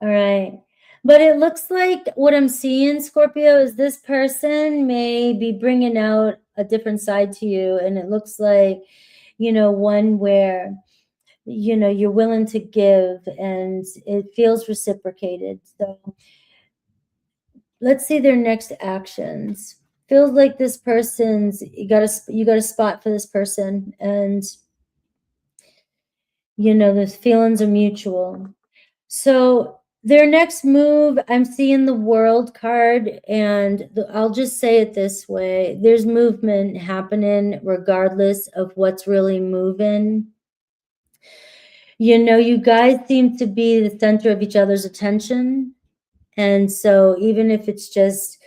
All right. But it looks like what I'm seeing, Scorpio, is this person may be bringing out a different side to you. And it looks like, you know, one where, you know, you're willing to give and it feels reciprocated. So let's see their next actions. Feels like this person's, you got a spot for this person, and you know, the feelings are mutual. So their next move, I'm seeing the World card, and I'll just say it this way. There's movement happening regardless of what's really moving. You know, you guys seem to be the center of each other's attention. And so even if it's just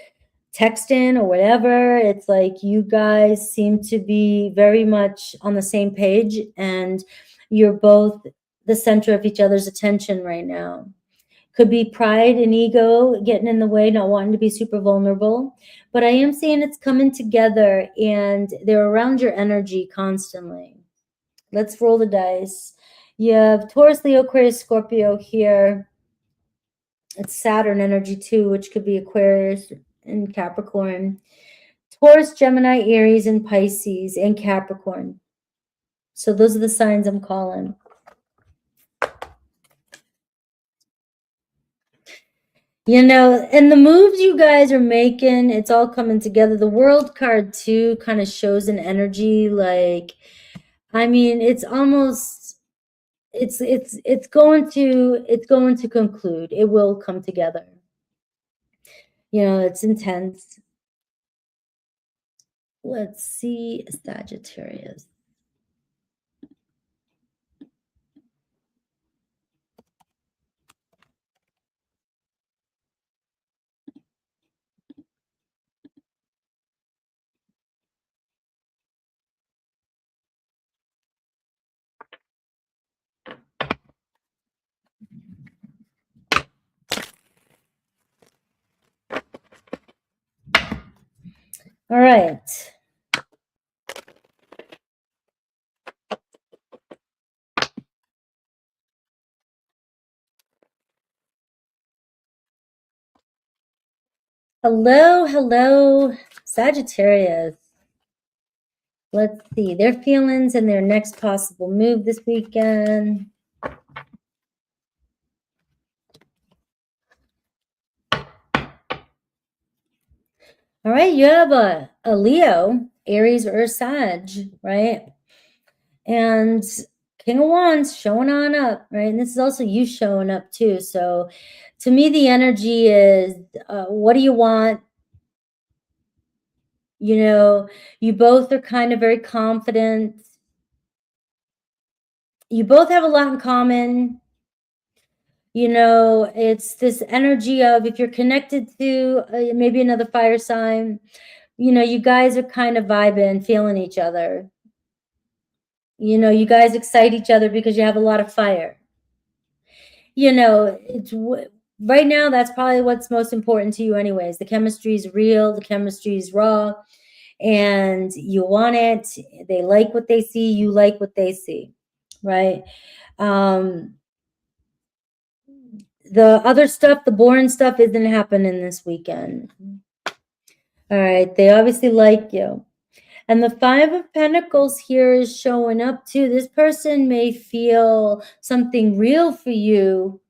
texting or whatever, it's like you guys seem to be very much on the same page, and you're both the center of each other's attention right now. Could be pride and ego getting in the way, not wanting to be super vulnerable, but I am seeing it's coming together and they're around your energy constantly. Let's roll the dice. You have Taurus, Leo, Aquarius, Scorpio here. It's Saturn energy too, which could be Aquarius and Capricorn. Taurus, Gemini, Aries, and Pisces, and Capricorn. So those are the signs I'm calling. You know, and the moves you guys are making, it's all coming together. The World card too kind of shows an energy like, I mean, it's almost, it's going to conclude. It will come together. You know, it's intense. Let's see, Sagittarius. All right. Hello, Sagittarius. Let's see their feelings and their next possible move this weekend. All right, you have a Leo, Aries, or Sag, right? And King of Wands showing on up, right? And this is also you showing up too. So to me, the energy is, what do you want? You know, you both are kind of very confident. You both have a lot in common. You know, it's this energy of, if you're connected to maybe another fire sign, you know, you guys are kind of vibing, feeling each other. You know, you guys excite each other because you have a lot of fire. you know, right now, that's probably what's most important to you anyways. The chemistry is real, the chemistry is raw, and you want it. They like what they see, you like what they see, right? The other stuff, the boring stuff, isn't happening this weekend. All right, they obviously like you. And the Five of Pentacles here is showing up too. This person may feel something real for you,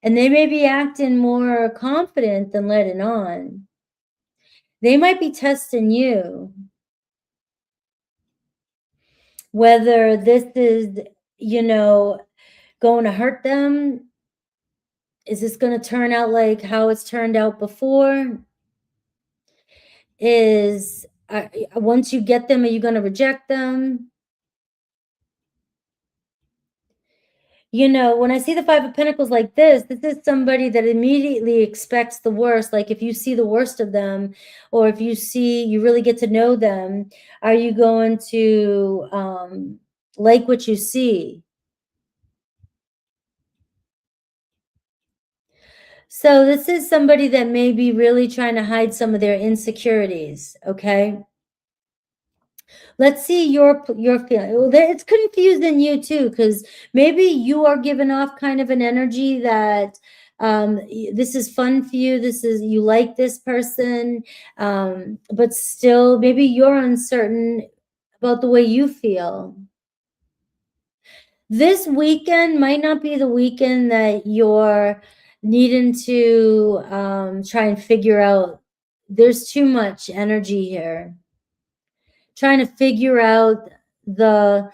and they may be acting more confident than letting on. They might be testing you. Whether this is, you know, going to hurt them. Is this going to turn out like how it's turned out before? Once you get them, are you going to reject them? You know, when I see the Five of Pentacles like this is somebody that immediately expects the worst. Like if you see the worst of them, or if you really get to know them, are you going to like what you see? So this is somebody that may be really trying to hide some of their insecurities, okay? Let's see your feeling. Well, it's confusing you too, because maybe you are giving off kind of an energy that this is fun for you. You like this person, but still maybe you're uncertain about the way you feel. This weekend might not be the weekend that you're needing to try and figure out. There's too much energy here. Trying to figure out the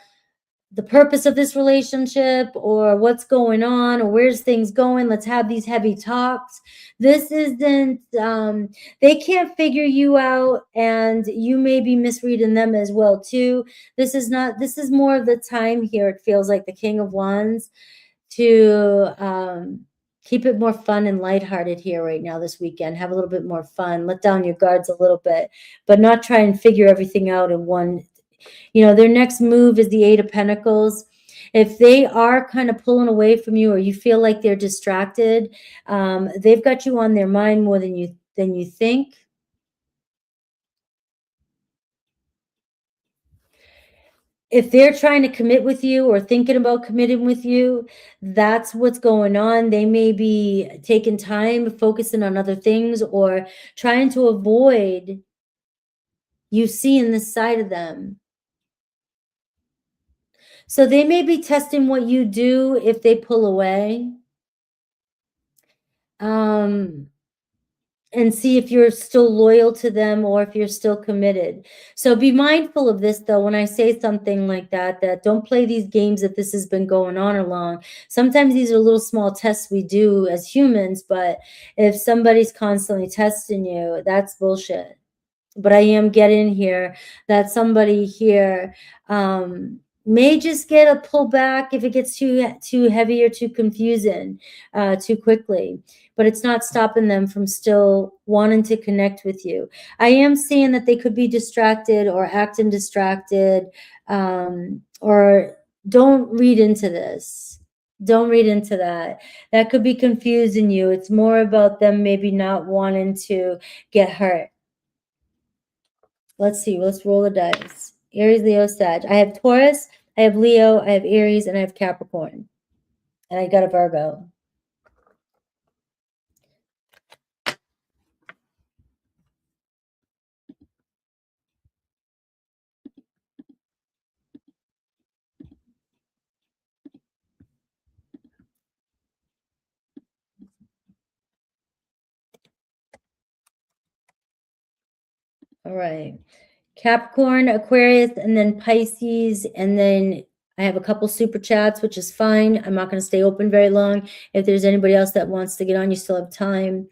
purpose of this relationship, or what's going on, or where's things going. Let's have these heavy talks. This isn't, they can't figure you out, and you may be misreading them as well too. This is more of the time here. It feels like the King of Wands to keep it more fun and lighthearted here right now this weekend. Have a little bit more fun. Let down your guards a little bit, but not try and figure everything out in one. You know, their next move is the Eight of Pentacles. If they are kind of pulling away from you, or you feel like they're distracted, they've got you on their mind more than you think. If they're trying to commit with you or thinking about committing with you, that's what's going on. They may be taking time, focusing on other things, or trying to avoid you seeing this side of them. So they may be testing what you do if they pull away. And see if you're still loyal to them, or if you're still committed. So be mindful of this, though, when I say something like that don't play these games if this has been going on or long. Sometimes these are little small tests we do as humans, but if somebody's constantly testing you, that's bullshit. But I am getting here that somebody here may just get a pullback if it gets too heavy or too confusing too quickly. But it's not stopping them from still wanting to connect with you. I am seeing that they could be distracted or acting distracted, or don't read into this. Don't read into that. That could be confusing you. It's more about them maybe not wanting to get hurt. Let's see. Let's roll the dice. Aries, Leo, Sag. I have Taurus, I have Leo, I have Aries, and I have Capricorn. And I got a Virgo. All right. Capricorn, Aquarius, and then Pisces, and then I have a couple super chats, which is fine. I'm not going to stay open very long. If there's anybody else that wants to get on, you still have time.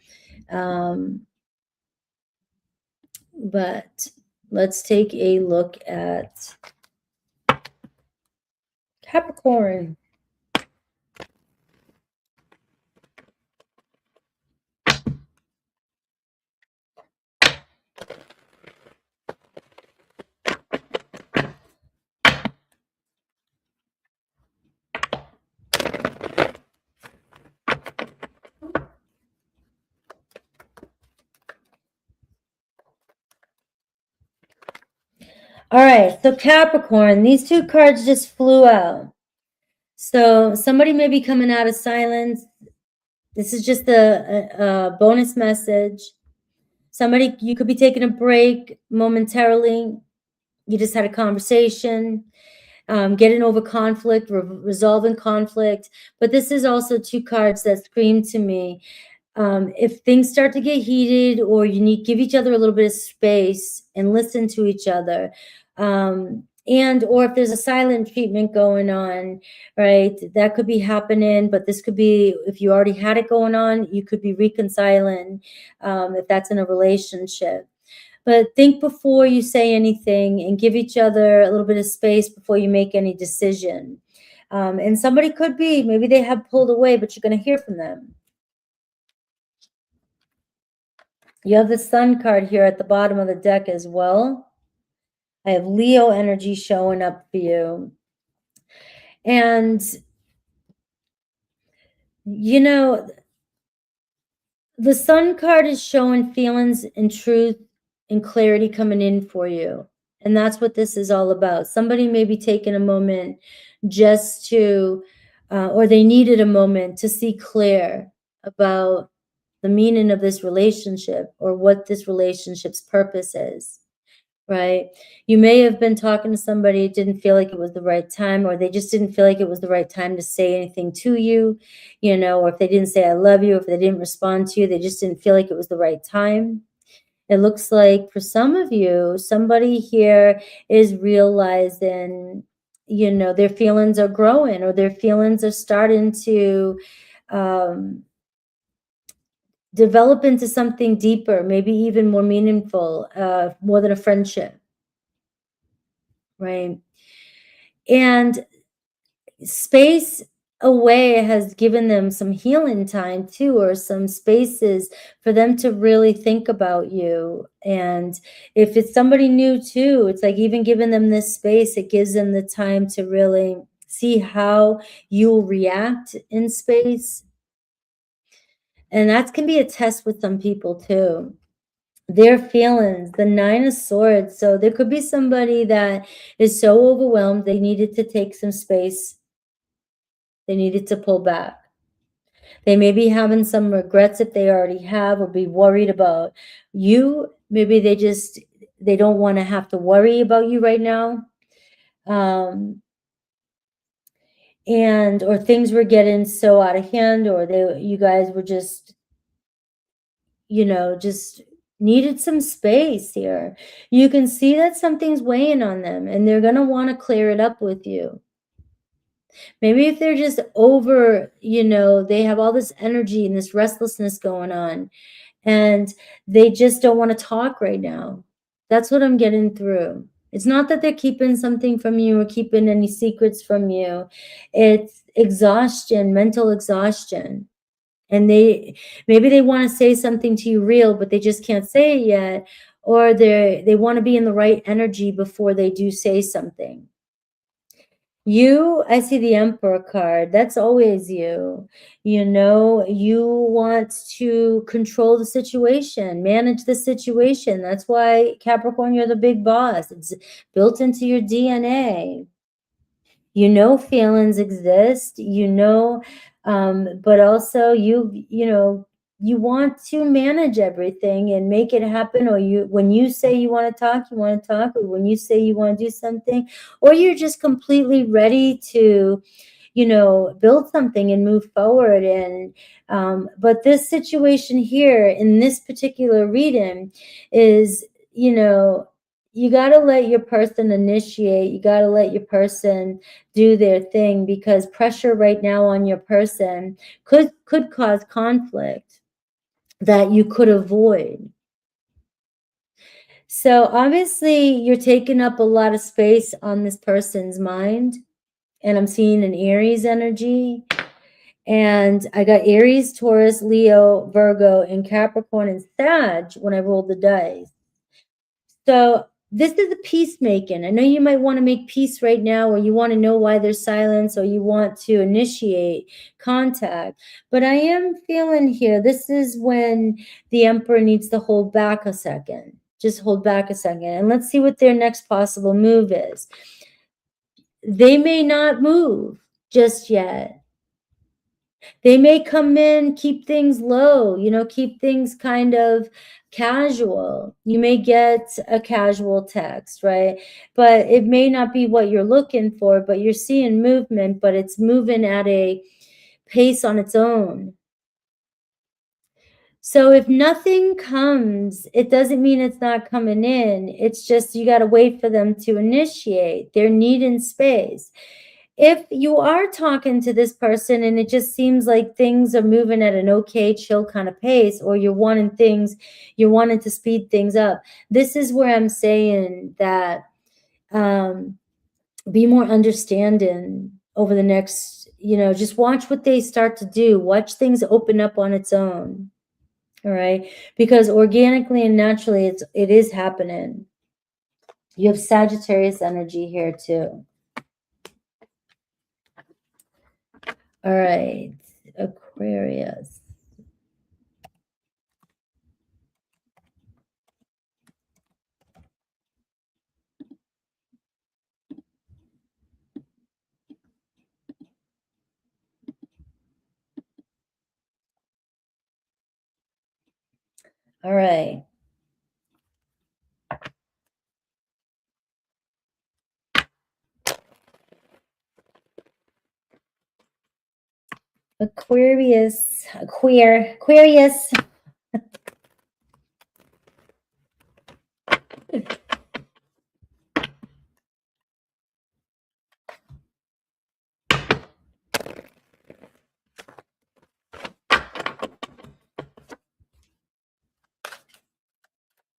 But let's take a look at Capricorn. All right, so Capricorn, these two cards just flew out. So somebody may be coming out of silence. This is just a bonus message. Somebody, you could be taking a break momentarily. You just had a conversation, getting over conflict, resolving conflict. But this is also two cards that scream to me. If things start to get heated, or you need give each other a little bit of space and listen to each other, and or if there's a silent treatment going on, right, that could be happening. But this could be, if you already had it going on, you could be reconciling, if that's in a relationship. But think before you say anything, and give each other a little bit of space before you make any decision. And somebody could be, maybe they have pulled away, but you're going to hear from them. You have the Sun card here at the bottom of the deck as well. I have Leo energy showing up for you. And, you know, the Sun card is showing feelings and truth and clarity coming in for you. And that's what this is all about. Somebody may be taking a moment just to, or they needed a moment to see clear about the meaning of this relationship, or what this relationship's purpose is, right? You may have been talking to somebody, didn't feel like it was the right time, or they just didn't feel like it was the right time to say anything to you, you know, or if they didn't say I love you, if they didn't respond to you, they just didn't feel like it was the right time. It looks like for some of you, somebody here is realizing, you know, their feelings are growing, or their feelings are starting to develop into something deeper, maybe even more meaningful, more than a friendship, right? And space away has given them some healing time too, or some spaces for them to really think about you. And if it's somebody new too, it's like even giving them this space, it gives them the time to really see how you'll react in space. And that can be a test with some people too. Their feelings, the Nine of Swords. So there could be somebody that is so overwhelmed, they needed to take some space. They needed to pull back. They may be having some regrets if they already have, or be worried about you. Maybe they don't want to have to worry about you right now. And, or things were getting so out of hand, or you guys were just, you know, just needed some space here. You can see that something's weighing on them, and they're going to want to clear it up with you. Maybe if they're just over, you know, they have all this energy and this restlessness going on, and they just don't want to talk right now. That's what I'm getting through. It's not that they're keeping something from you or keeping any secrets from you. It's exhaustion, mental exhaustion. And maybe they want to say something to you real, but they just can't say it yet. Or they want to be in the right energy before they do say something. I see the Emperor card. That's always you. You know, you want to control the situation, manage the situation. That's why, Capricorn, you're the big boss. It's built into your DNA. You know feelings exist, you know, but also you know, you want to manage everything and make it happen. Or when you say you want to talk, or when you say you want to do something, or you're just completely ready to, you know, build something and move forward. And but this situation here in this particular reading is, you know, you got to let your person initiate. You got to let your person do their thing, because pressure right now on your person could cause conflict that you could avoid. So obviously you're taking up a lot of space on this person's mind, and I'm seeing an Aries energy, and I got Aries, Taurus, Leo, Virgo, and Capricorn and Sag when I rolled the dice. So this is a peacemaking. I know you might want to make peace right now, or you want to know why there's silence, or you want to initiate contact. But I am feeling here, this is when the Emperor needs to hold back a second. Just hold back a second and let's see what their next possible move is. They may not move just yet. They may come in, keep things low, you know, keep things kind of casual. You may get a casual text, right? But it may not be what you're looking for, but you're seeing movement, but it's moving at a pace on its own. So if nothing comes, it doesn't mean it's not coming in. It's just you got to wait for them to initiate. They're needing space. If you are talking to this person and it just seems like things are moving at an okay, chill kind of pace, or you're wanting to speed things up, this is where I'm saying that be more understanding over the next, you know, just watch what they start to do. Watch things open up on its own. All right, because organically and naturally it is happening. You have Sagittarius energy here too. All right, Aquarius. All right. Aquarius.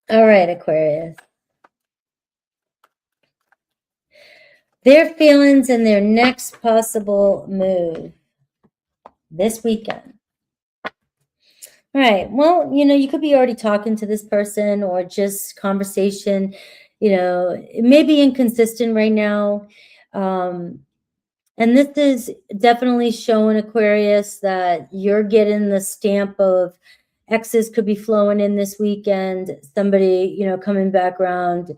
All right, Aquarius. Their feelings and their next possible move this weekend. All right. Well, you know, you could be already talking to this person or just conversation, you know, it may be inconsistent right now. And this is definitely showing Aquarius that you're getting the stamp of exes could be flowing in this weekend. Somebody, you know, coming back around.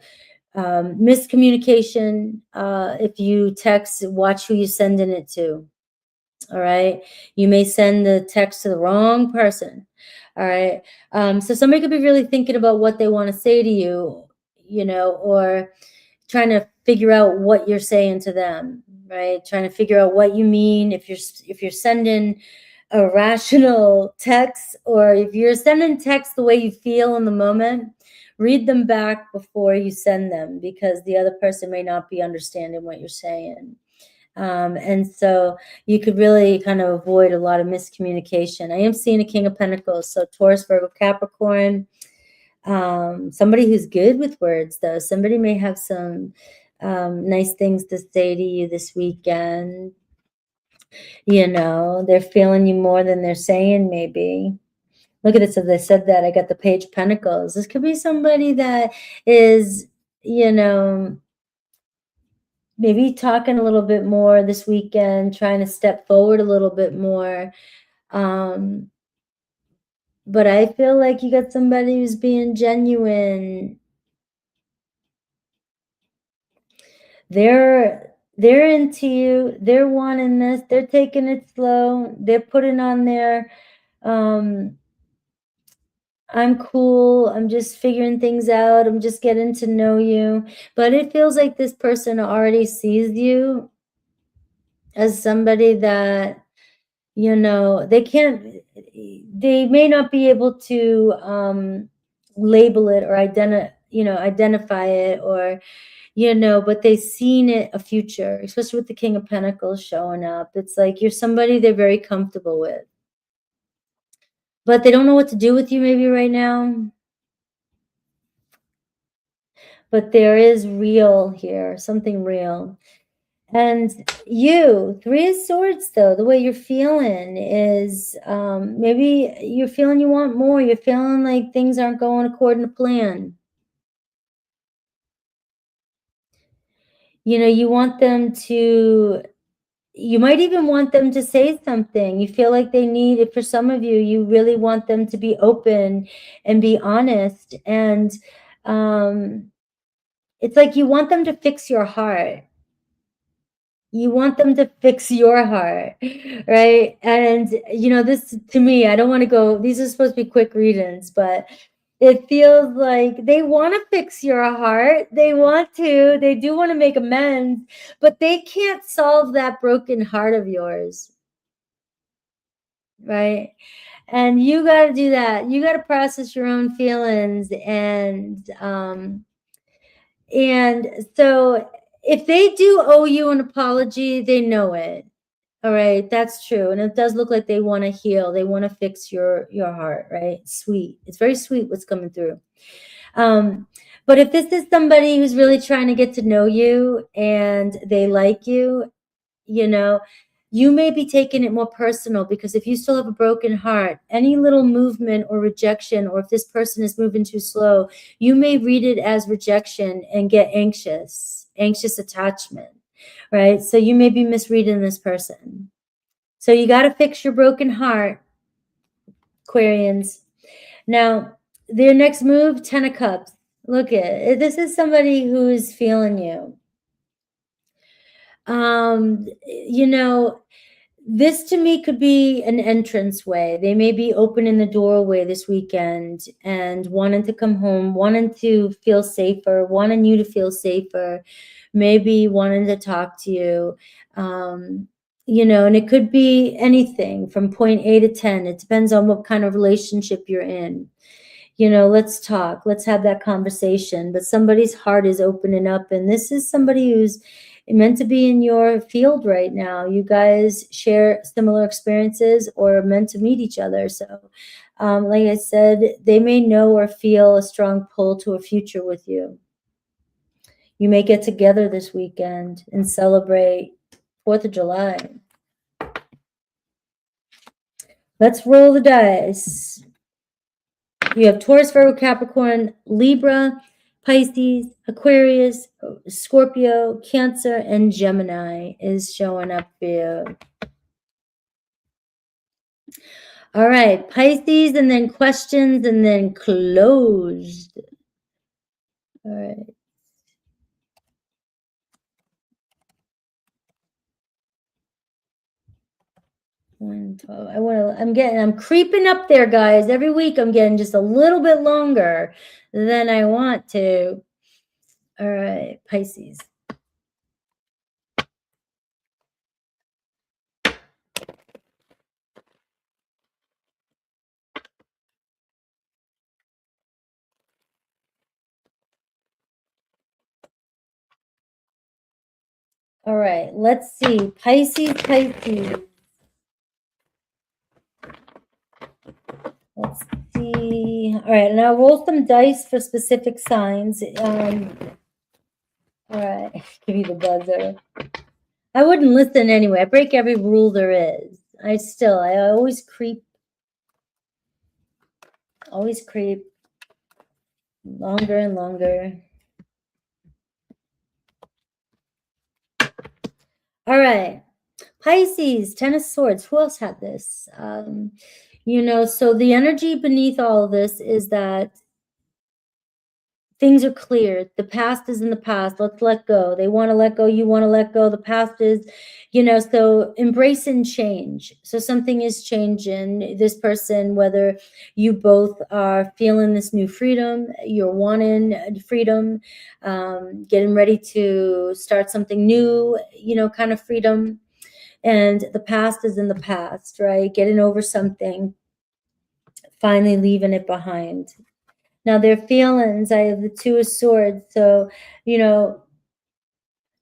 Miscommunication. If you text, watch who you're sending it to. All right. You may send the text to the wrong person. All right. So somebody could be really thinking about what they want to say to you, you know, or trying to figure out what you're saying to them, right? Trying to figure out what you mean. If you're sending a rational text, or if you're sending text the way you feel in the moment, read them back before you send them, because the other person may not be understanding what you're saying. And so you could really kind of avoid a lot of miscommunication. I am seeing a King of Pentacles, so Taurus, Virgo, Capricorn. Somebody who's good with words, though. Somebody may have some nice things to say to you this weekend. You know, they're feeling you more than they're saying, maybe. Look at this. As I said that, I got the Page of Pentacles. This could be somebody that is, you know, maybe talking a little bit more this weekend, trying to step forward a little bit more. But I feel like you got somebody who's being genuine. They're into you. They're wanting this. They're taking it slow. They're putting on their, I'm cool. I'm just figuring things out. I'm just getting to know you. But it feels like this person already sees you as somebody that, you know, they may not be able to label it or identify it, or, you know, but they've seen it a future, especially with the King of Pentacles showing up. It's like you're somebody they're very comfortable with, but they don't know what to do with you maybe right now. But there is real here, something real. And you, Three of Swords, though, the way you're feeling is maybe you're feeling you want more. You're feeling like things aren't going according to plan. You know, you want them to, you might even want them to say something. You feel like they need it. For some of you, you really want them to be open and be honest. And It's like you want them to fix your heart. You want them to fix your heart, right? And, you know, this, to me, I don't want to go, these are supposed to be quick readings, but it feels like they want to fix your heart. They do want to make amends, but they can't solve that broken heart of yours, right? And you got to do that. You got to process your own feelings. And so if they do owe you an apology, they know it. All right, that's true. And it does look like they want to heal. They want to fix your heart, right? Sweet. It's very sweet what's coming through. But if this is somebody who's really trying to get to know you and they like you, you know, you may be taking it more personal, because if you still have a broken heart, any little movement or rejection, or if this person is moving too slow, you may read it as rejection and get anxious attachment, right? So you may be misreading this person. So you got to fix your broken heart, Aquarians. Now, their next move, 10 of Cups. Look at it. This is somebody who is feeling you. You know, this to me could be an entrance way. They may be opening the doorway this weekend and wanting to come home, wanting to feel safer, wanting you to feel safer, maybe wanting to talk to you. You know, and it could be anything from point A to 10. It depends on what kind of relationship you're in. You know, let's talk, let's have that conversation. But somebody's heart is opening up, and this is somebody who's meant to be in your field right now. You guys share similar experiences or are meant to meet each other. So like I said, they may know or feel a strong pull to a future with you. You may get together this weekend and celebrate 4th of July. Let's roll the dice. You have Taurus, Virgo, Capricorn, Libra, Pisces, Aquarius, Scorpio, Cancer, and Gemini is showing up for you. All right, Pisces, and then questions, and then closed. All right. I'm creeping up there, guys. Every week I'm getting just a little bit longer than I want to. All right, Pisces. All right, let's see. Pisces. Let's see. All right, now roll some dice for specific signs. All right, give you the buzzer. I wouldn't listen anyway. I break every rule there is. I always creep. Always creep. Longer and longer. All right. Pisces, 10 of Swords. Who else had this? You know, so the energy beneath all of this is that things are clear. The past is in the past. Let's let go. They want to let go. You want to let go. The past is, you know, so embrace and change. So something is changing. This person, whether you both are feeling this new freedom, you're wanting freedom, getting ready to start something new, you know, kind of freedom. And the past is in the past, right? Getting over something, finally leaving it behind. Now their feelings, I have the 2 of Swords. So, you know,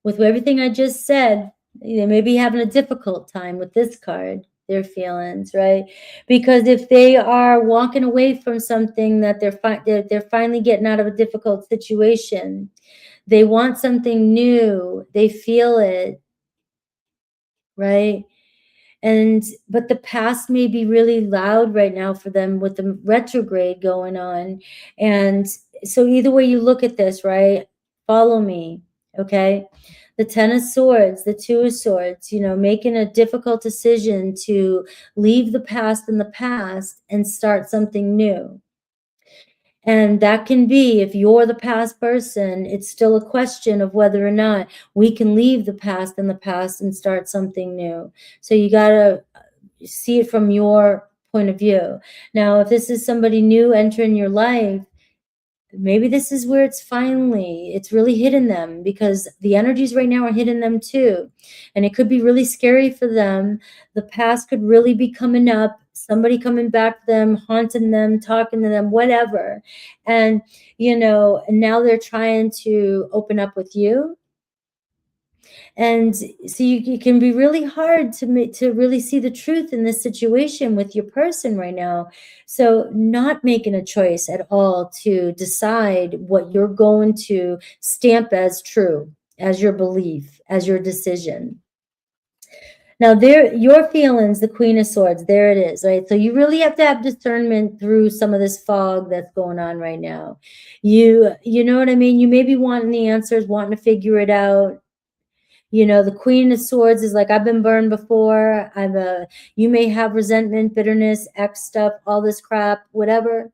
with everything I just said, they may be having a difficult time with this card, their feelings, right? Because if they are walking away from something that they're finally getting out of a difficult situation, they want something new, they feel it, right? But the past may be really loud right now for them with the retrograde going on. And so either way you look at this, right? Follow me, okay? The 10 of Swords, the 2 of Swords, you know, making a difficult decision to leave the past in the past and start something new. And that can be, if you're the past person, it's still a question of whether or not we can leave the past in the past and start something new. So you got to see it from your point of view. Now, if this is somebody new entering your life, maybe this is where it's really hitting them, because the energies right now are hitting them too. And it could be really scary for them. The past could really be coming up, somebody coming back to them, haunting them, talking to them, whatever. And, and now they're trying to open up with you. And so it can be really hard to really see the truth in this situation with your person right now. So not making a choice at all to decide what you're going to stamp as true, as your belief, as your decision. Now, your feelings, the Queen of Swords, there it is, right? So you really have to have discernment through some of this fog that's going on right now. You know what I mean? You may be wanting the answers, wanting to figure it out. The Queen of Swords is like, I've been burned before. You may have resentment, bitterness, ex stuff, all this crap, whatever.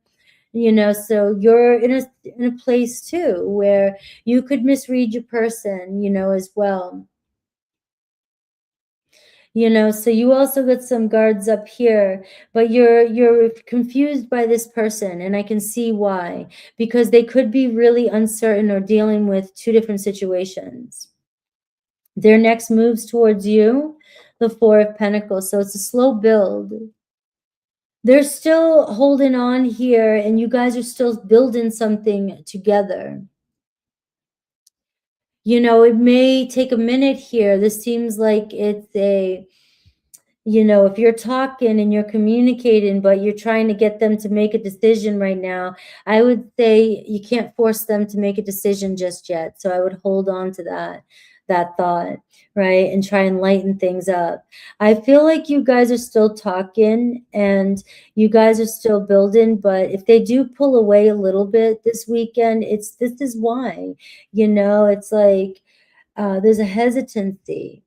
So you're in a place too where you could misread your person, as well. So you also got some guards up here, but you're confused by this person, and I can see why, because they could be really uncertain or dealing with two different situations. Their next moves towards you, the Four of Pentacles. So it's a slow build. They're still holding on here, and you guys are still building something together. It may take a minute here. This seems like it's if you're talking and you're communicating, but you're trying to get them to make a decision right now, I would say you can't force them to make a decision just yet. So I would hold on to that thought, right? And try and lighten things up. I feel like you guys are still talking and you guys are still building, but if they do pull away a little bit this weekend, this is why, it's like there's a hesitancy,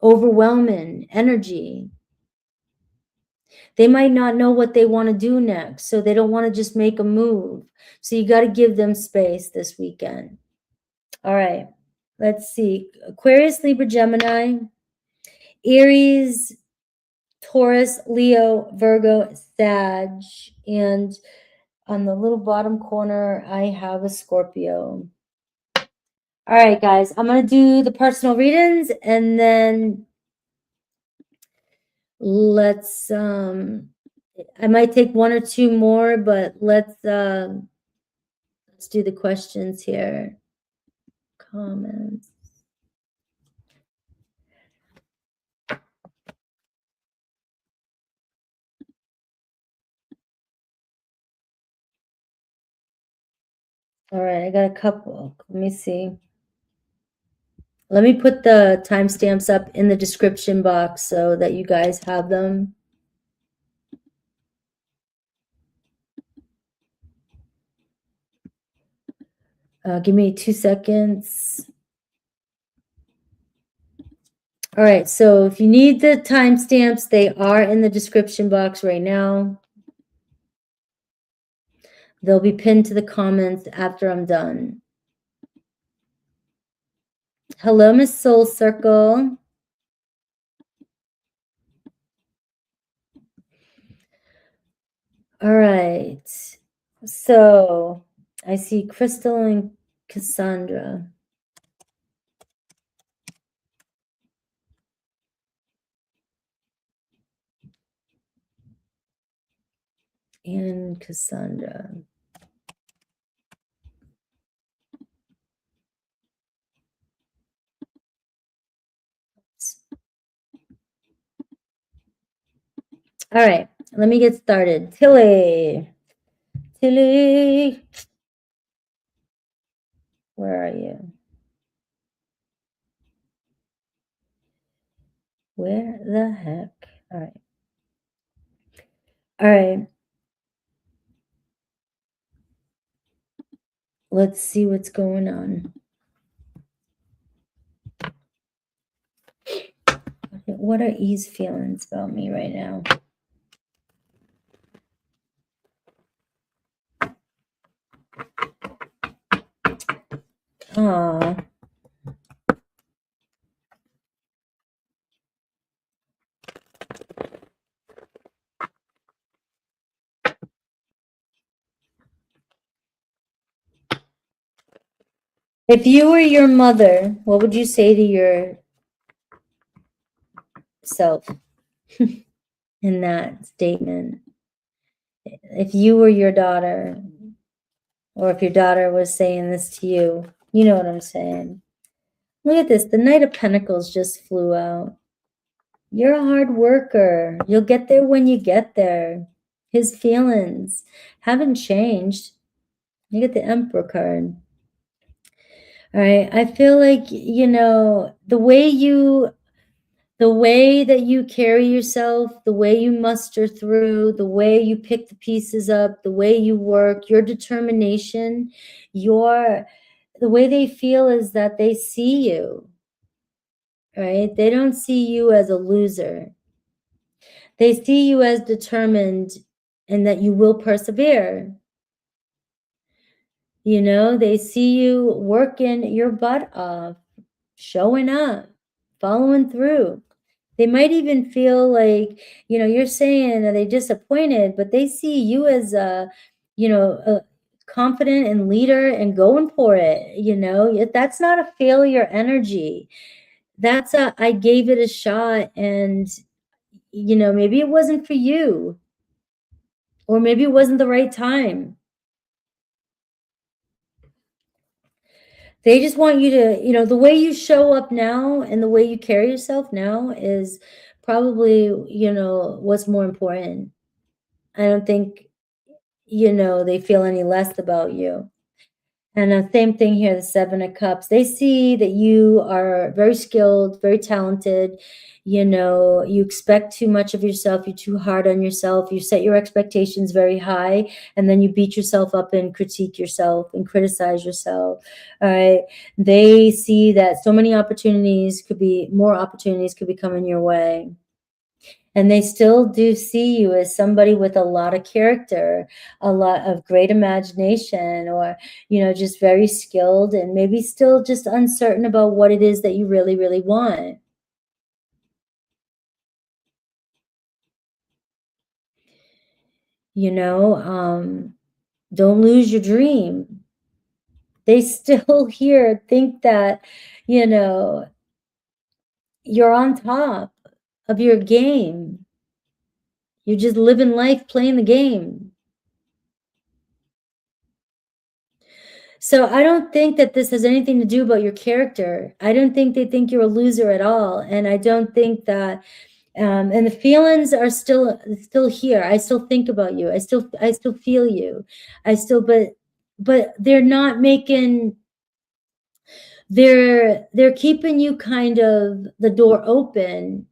overwhelming energy. They might not know what they want to do next, so they don't want to just make a move. So you got to give them space this weekend. All right, let's see. Aquarius, Libra, Gemini, Aries, Taurus, Leo, Virgo, Sag, and on the little bottom corner, I have a Scorpio. All right, guys, I'm going to do the personal readings, and then let's I might take one or two more, but let's do the questions here. Comments. All right, I got a couple. Let me see. Let me put the timestamps up in the description box so that you guys have them. Give me 2 seconds. All right, so if you need the timestamps, they are in the description box right now. They'll be pinned to the comments after I'm done. Hello, Miss Soul Circle. All right, so I see Crystal and Cassandra. And Cassandra. All right, let me get started. Tilly, where are you? Where the heck? All right. All right. Let's see what's going on. What are E's feelings about me right now? Aw. If you were your mother, what would you say to yourself in that statement? If you were your daughter, or if your daughter was saying this to you, you know what I'm saying. Look at this. The Knight of Pentacles just flew out. You're a hard worker. You'll get there when you get there. His feelings haven't changed. You get the Emperor card. All right. I feel like, you know, the way that you carry yourself, the way you muster through, the way you pick the pieces up, the way you work, your determination, the way they feel is that they see you, right? They don't see you as a loser. They see you as determined and that you will persevere. You know, they see you working your butt off, showing up, following through. They might even feel like, you know, you're saying that they're disappointed, but they see you as a, you know, a confident and leader and going for it. You know, that's not a failure energy. That's I gave it a shot, and, you know, maybe it wasn't for you, or maybe it wasn't the right time. They just want you to, you know, the way you show up now and the way you carry yourself now is probably, you know, what's more important. I don't think, you know, they feel any less about you. And the same thing here, the Seven of Cups. They see that you are very skilled, very talented. You know, you expect too much of yourself. You're too hard on yourself. You set your expectations very high, and then you beat yourself up and critique yourself and criticize yourself. All right. They see that so many more opportunities could be coming your way. And they still do see you as somebody with a lot of character, a lot of great imagination, or, you know, just very skilled and maybe still just uncertain about what it is that you really, really want. You know, don't lose your dream. They still here think that, you know, you're on top of your game. You're just living life, playing the game. So I don't think that this has anything to do about your character. I don't think they think you're a loser at all. And I don't think that, and the feelings are still here. I still think about you. I still feel you. But they're not making, they're keeping you kind of the door open.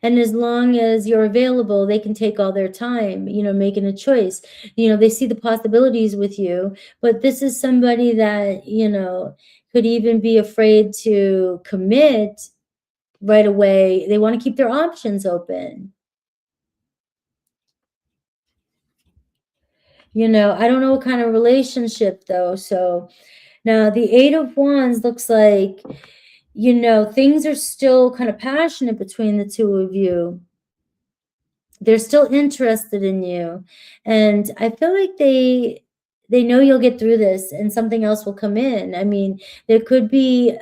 And as long as you're available, they can take all their time, you know, making a choice. You know, they see the possibilities with you, but this is somebody that, you know, could even be afraid to commit right away. They want to keep their options open. You know, I don't know what kind of relationship though. So now the Eight of Wands looks like, you know, things are still kind of passionate between the two of you. They're still interested in you, and I feel like they know you'll get through this and something else will come in. I mean, there could be,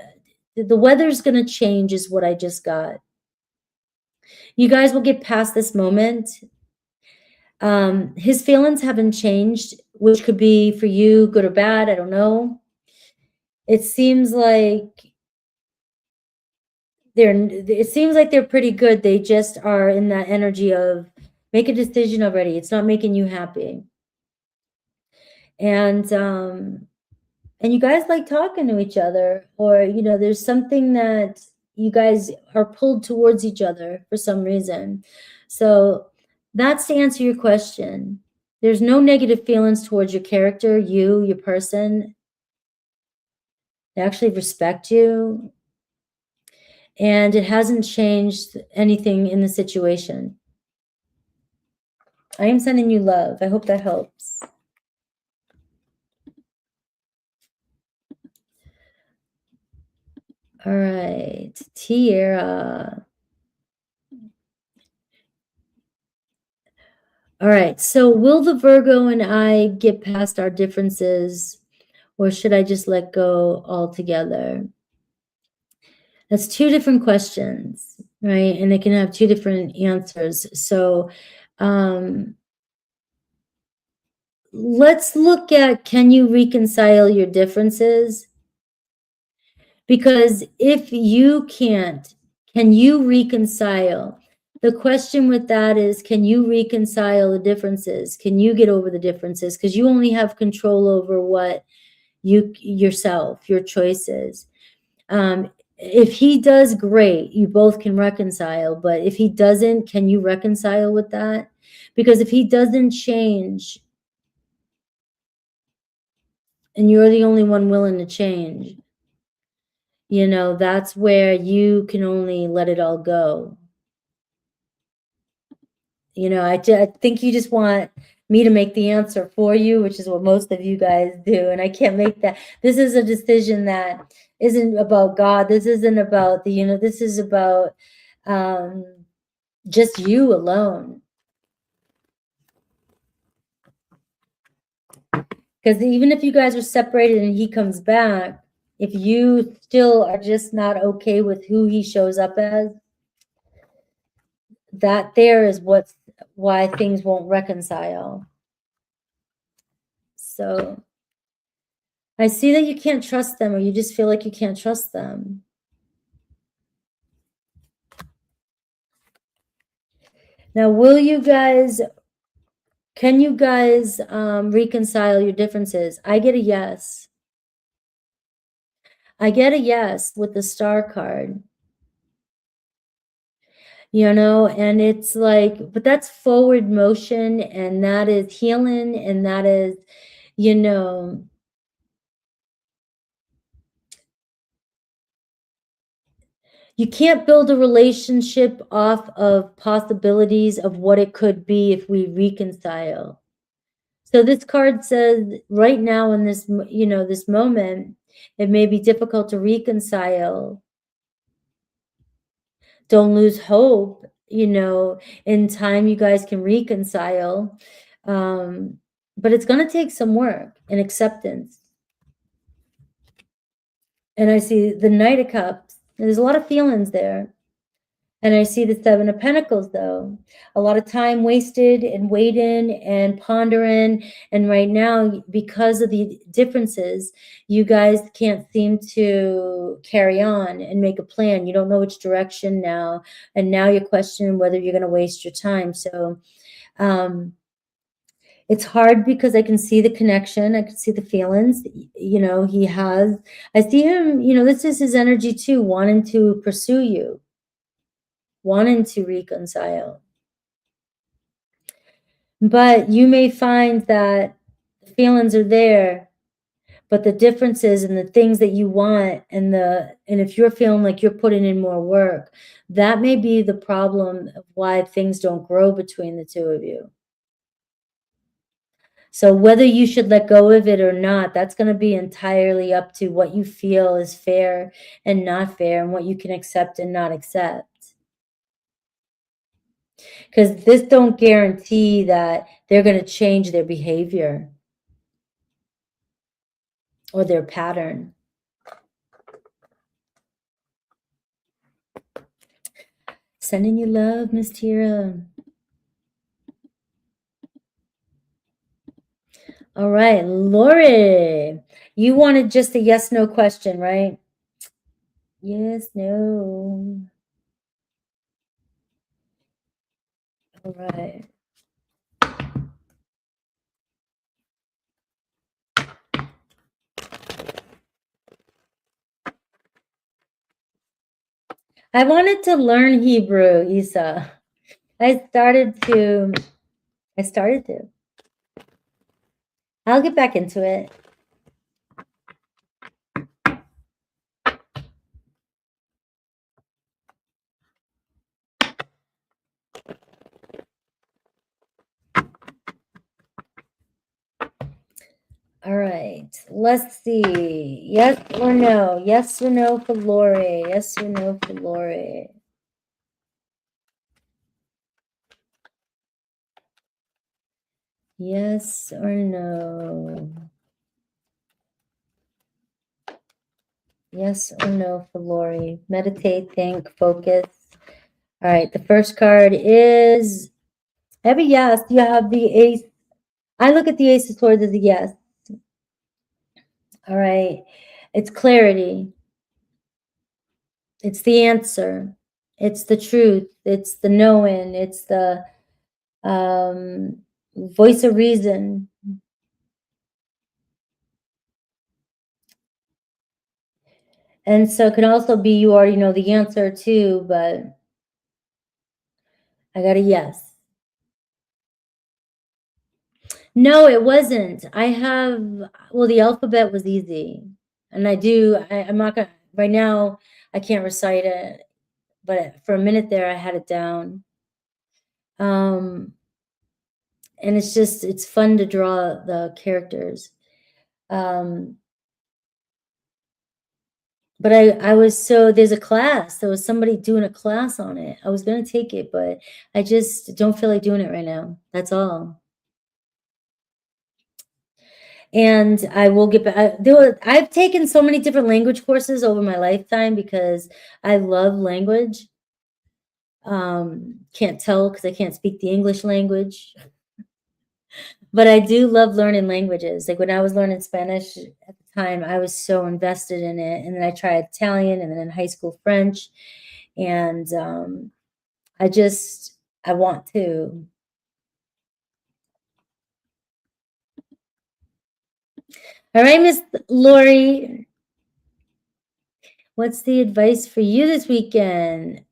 the weather's going to change is what I just got. You guys will get past this moment. His feelings haven't changed, which could be for you good or bad, I don't know. It seems like they're pretty good. They just are in that energy of make a decision already. It's not making you happy. And you guys like talking to each other, or, you know, there's something that you guys are pulled towards each other for some reason. So that's to answer your question. There's no negative feelings towards your character, your person. They actually respect you, and it hasn't changed anything in the situation. I am sending you love. I hope that helps. All right, Tiara. All right, so will the Virgo and I get past our differences, or should I just let go altogether? That's two different questions, right? And they can have two different answers. So let's look at, can you reconcile your differences? Because if you can't, can you reconcile? The question with that is, can you reconcile the differences? Can you get over the differences? Because you only have control over what yourself, your choices. If he does, great, you both can reconcile. But if he doesn't, can you reconcile with that? Because if he doesn't change and you're the only one willing to change, you know, that's where you can only let it all go. You know, I think you just want me to make the answer for you, which is what most of you guys do. And I can't make that. This is a decision that isn't about God. This isn't about the, you know, this is about just you alone. Because even if you guys are separated and he comes back, if you still are just not okay with who he shows up as, that there is why things won't reconcile. So I see that you can't trust them, or you just feel like you can't trust them. Now, can you guys reconcile your differences? I get a yes. I get a yes with the star card. You know, and it's like, but that's forward motion, and that is healing, and that is, you know, you can't build a relationship off of possibilities of what it could be if we reconcile. So this card says right now in this, you know, this moment, it may be difficult to reconcile. Don't lose hope, you know, in time you guys can reconcile. But it's going to take some work and acceptance. And I see the Knight of Cups. There's a lot of feelings there. And I see the Seven of Pentacles, though. A lot of time wasted and waiting and pondering. And right now, because of the differences, you guys can't seem to carry on and make a plan. You don't know which direction now. And now you're questioning whether you're going to waste your time. So it's hard because I can see the connection. I can see the feelings. You know, I see him, you know, this is his energy too, wanting to pursue you, wanting to reconcile. But you may find that the feelings are there, but the differences and the things that you want, and if you're feeling like you're putting in more work, that may be the problem of why things don't grow between the two of you. So whether you should let go of it or not, that's going to be entirely up to what you feel is fair and not fair, and what you can accept and not accept. Because this don't guarantee that they're going to change their behavior or their pattern. Sending you love, Miss Tira. All right, Lori, you wanted just a yes, no question, right? Yes, no. All right. I wanted to learn Hebrew, Isa. I started to. I'll get back into it. All right. right, let's see. Yes or no? Yes or no for Lori? Yes or no for Lori? Yes or no? Yes or no for Lori? Meditate, think, focus. All right, the first card is, I have a yes. You have the ace. I look at the ace of swords as a yes. All right, it's clarity. It's the answer. It's the truth. It's the knowing. It's the voice of reason. And so it can also be you already know the answer too, but I got a yes. No, it wasn't. I have, well, the alphabet was easy. And I'm not gonna, right now, I can't recite it, but for a minute there, I had it down. And it's fun to draw the characters. But there's a class. There was somebody doing a class on it. I was going to take it, but I just don't feel like doing it right now. That's all. And I will get back. I've taken so many different language courses over my lifetime because I love language. Can't tell because I can't speak the English language. But I do love learning languages. Like when I was learning Spanish at the time, I was so invested in it. And then I tried Italian and then in high school French. And I want to. All right, Miss Lori, what's the advice for you this weekend?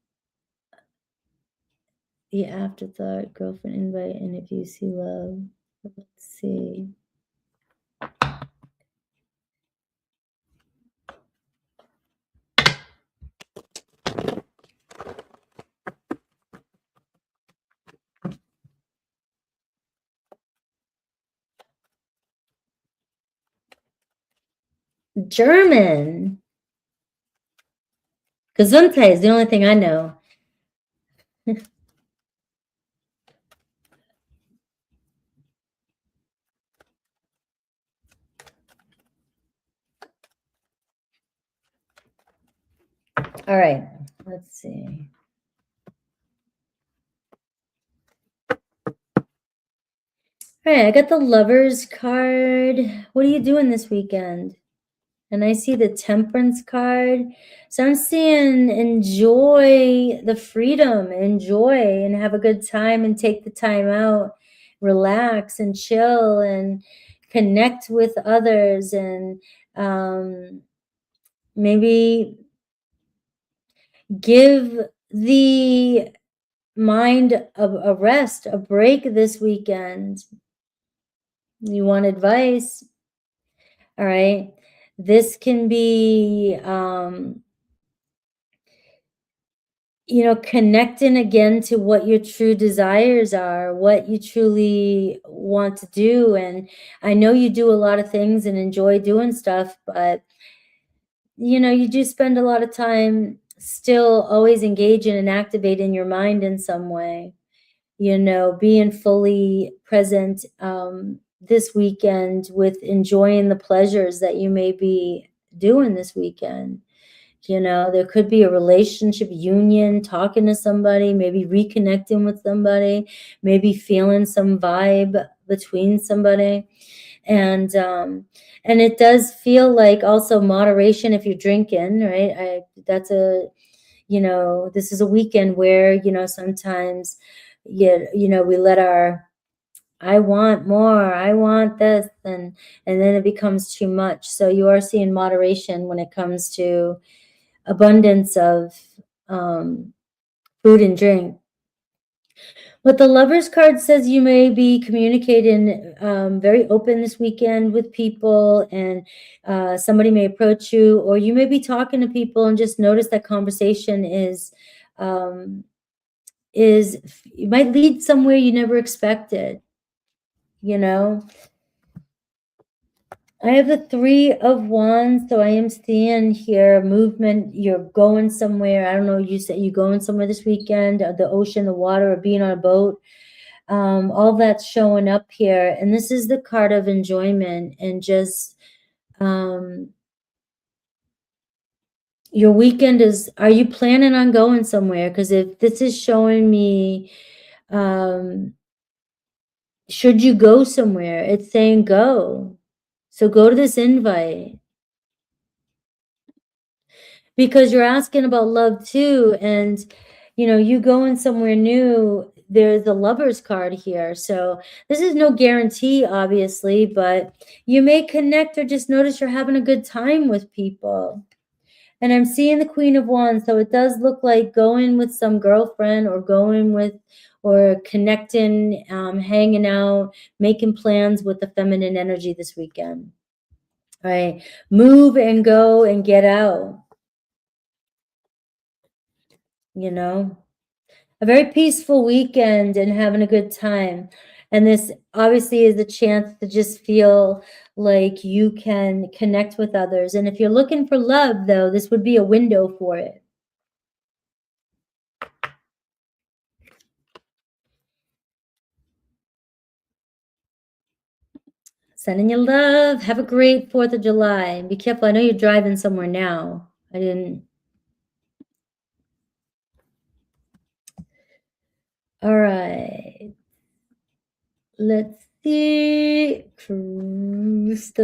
The afterthought, girlfriend invite, and if you see love, let's see. German. Gesundheit is the only thing I know. All right, let's see. All right, I got the Lovers card. What are you doing this weekend? And I see the Temperance card. So I'm seeing enjoy the freedom, enjoy and have a good time and take the time out, relax and chill and connect with others and maybe give the mind a rest, a break this weekend. You want advice? All right. This can be, connecting again to what your true desires are, what you truly want to do. And I know you do a lot of things and enjoy doing stuff, but, you do spend a lot of time still always engaging and activating your mind in some way, being fully present this weekend with enjoying the pleasures that you may be doing this weekend. There could be a relationship union, talking to somebody, maybe reconnecting with somebody, maybe feeling some vibe between somebody. And it does feel like also moderation if you're drinking, right? This is a weekend where, sometimes, we let I want more, I want this, and then it becomes too much. So you are seeing moderation when it comes to abundance of food and drink. But the Lovers card says you may be communicating very open this weekend with people, and somebody may approach you, or you may be talking to people and just notice that conversation it might lead somewhere you never expected. I have the 3 of Wands, so I am seeing here movement. You're going somewhere. I don't know, you said you're going somewhere this weekend, the ocean, the water, or being on a boat. All that's showing up here. And this is the card of enjoyment and just your weekend is, are you planning on going somewhere? Because if this is showing me, should you go somewhere? It's saying go. So go to this invite. Because you're asking about love too. And, you know, you going somewhere new, there's a lover's card here. So this is no guarantee, obviously, but you may connect or just notice you're having a good time with people. And I'm seeing the Queen of Wands. So it does look like going with some girlfriend or going with, or connecting, hanging out, making plans with the feminine energy this weekend. All right. Move and go and get out. You know, a very peaceful weekend and having a good time. And this obviously is a chance to just feel like you can connect with others. And if you're looking for love, though, this would be a window for it. Sending you love. Have a great 4th of July. Be careful. I know you're driving somewhere now. I didn't. All right. Let's see. Crystal.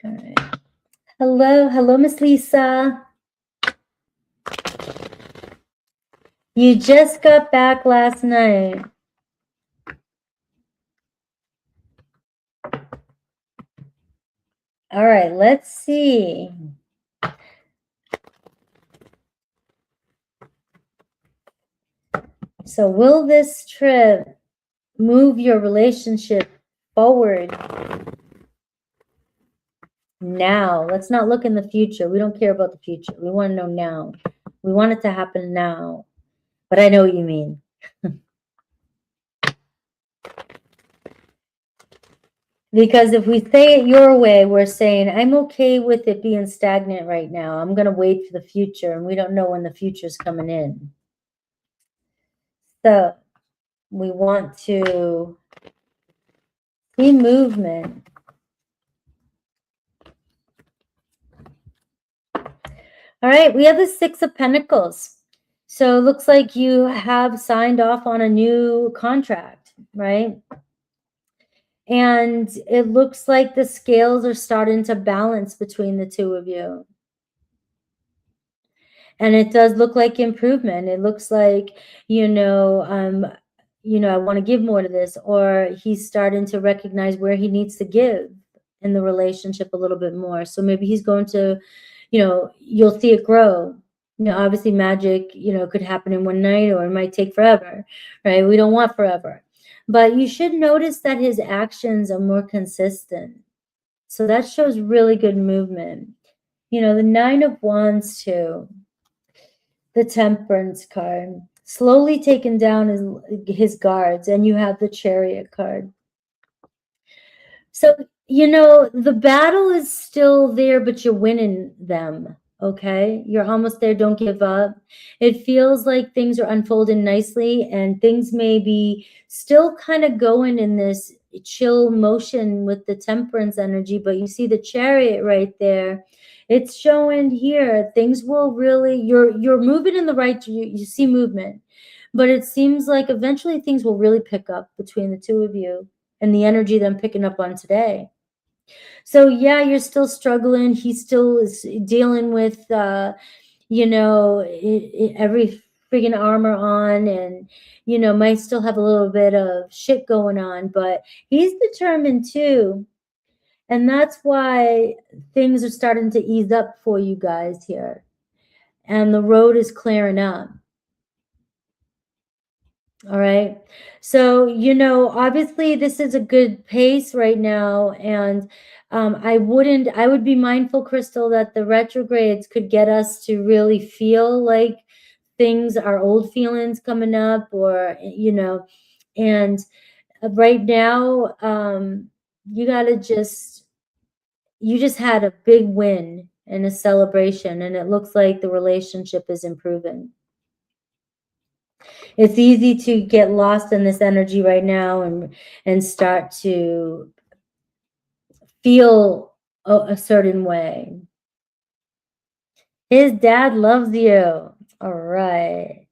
All right. Hello, Miss Lisa. You just got back last night. All right, let's see. So will this trip move your relationship forward now? Let's not look in the future. We don't care about the future. We want to know now. We want it to happen now. But I know what you mean. Because if we say it your way, we're saying, I'm okay with it being stagnant right now. I'm going to wait for the future, and we don't know when the future is coming in. So we want to see movement. All right, we have the 6 of Pentacles. So it looks like you have signed off on a new contract, right? And it looks like the scales are starting to balance between the two of you. And it does look like improvement. It looks like, I want to give more to this, or he's starting to recognize where he needs to give in the relationship a little bit more. So maybe he's going to, you'll see it grow. Obviously magic, could happen in one night, or it might take forever, right? We don't want forever. But you should notice that his actions are more consistent. So that shows really good movement. The 9 of Wands too. The Temperance card. Slowly taken down his guards, and you have the Chariot card. So, the battle is still there, but you're winning them. Okay, you're almost there. Don't give up. It feels like things are unfolding nicely, and things may be still kind of going in this chill motion with the Temperance energy, but you see the Chariot right there. It's showing here things will really, you're moving in the right, you see movement, but it seems like eventually things will really pick up between the two of you, and the energy that I'm picking up on today. So yeah, you're still struggling. He still is dealing with, every friggin' armor on, and, might still have a little bit of shit going on, but he's determined too. And that's why things are starting to ease up for you guys here. And the road is clearing up. All right. So, you know, obviously this is a good pace right now. And I would be mindful, Crystal, that the retrogrades could get us to really feel like things, our old feelings coming up, or, you know, and right now, you just had a big win and a celebration, and it looks like the relationship is improving. It's easy to get lost in this energy right now and start to feel a certain way. His dad loves you. All right.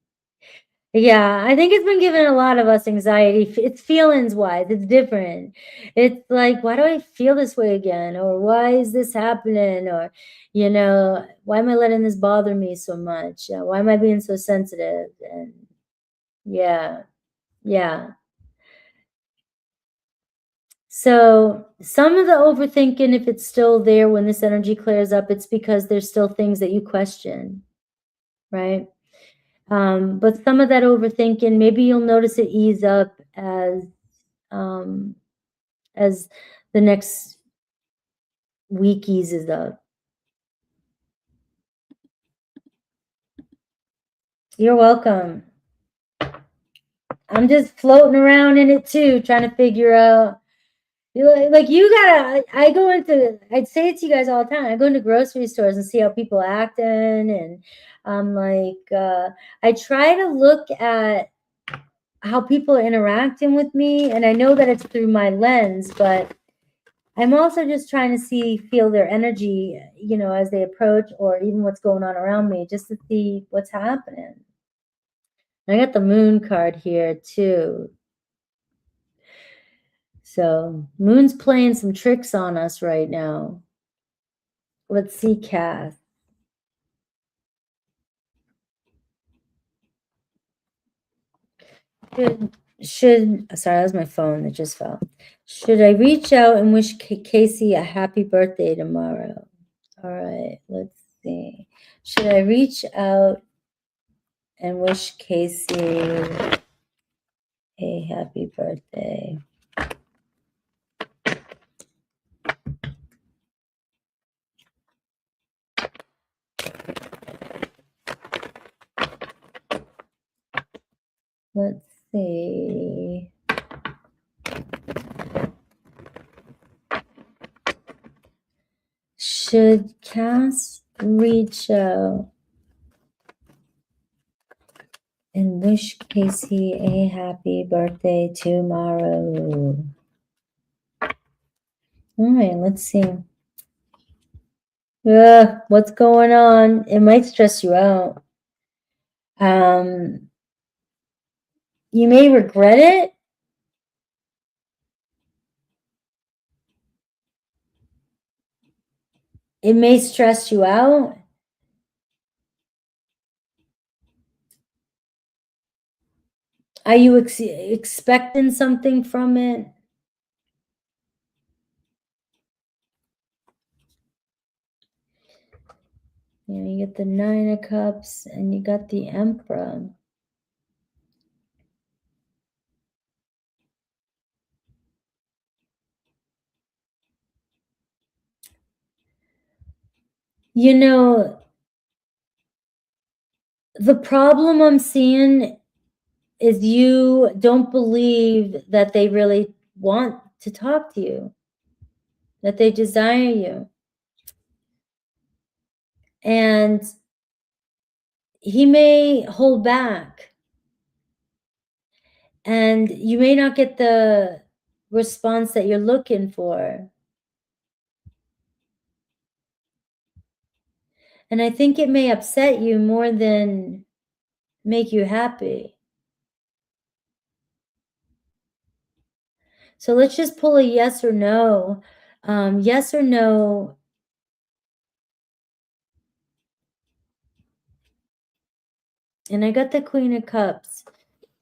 Yeah, I think it's been giving a lot of us anxiety. It's feelings wise, it's different. It's like, why do I feel this way again? Or why is this happening? Or, you know, why am I letting this bother me so much? Why am I being so sensitive? And yeah, yeah. So some of the overthinking, if it's still there when this energy clears up, it's because there's still things that you question, right? But some of that overthinking, maybe you'll notice it ease up as the next week eases up. You're welcome. I'm just floating around in it too, trying to figure out. Like you gotta, I'd say it to you guys all the time. I go into grocery stores and see how people acting, and I'm like, I try to look at how people are interacting with me, and I know that it's through my lens, but I'm also just trying to feel their energy, you know, as they approach, or even what's going on around me, just to see what's happening. I got the moon card here too. So moon's playing some tricks on us right now. Let's see, Cass. Sorry, that was my phone that just fell. Should I reach out and wish Casey a happy birthday tomorrow? All right, let's see. Should I reach out and wish Casey a happy birthday? Let's see. Should Cass reach out and wish Casey a happy birthday tomorrow? All right, let's see. What's going on? It might stress you out. You may regret it. It may stress you out. Are you expecting something from it? You know, you get the Nine of Cups and you got the Emperor. You know, the problem I'm seeing is you don't believe that they really want to talk to you, that they desire you. And he may hold back. And you may not get the response that you're looking for. And I think it may upset you more than make you happy. So let's just pull a yes or no. Yes or no. And I got the Queen of Cups.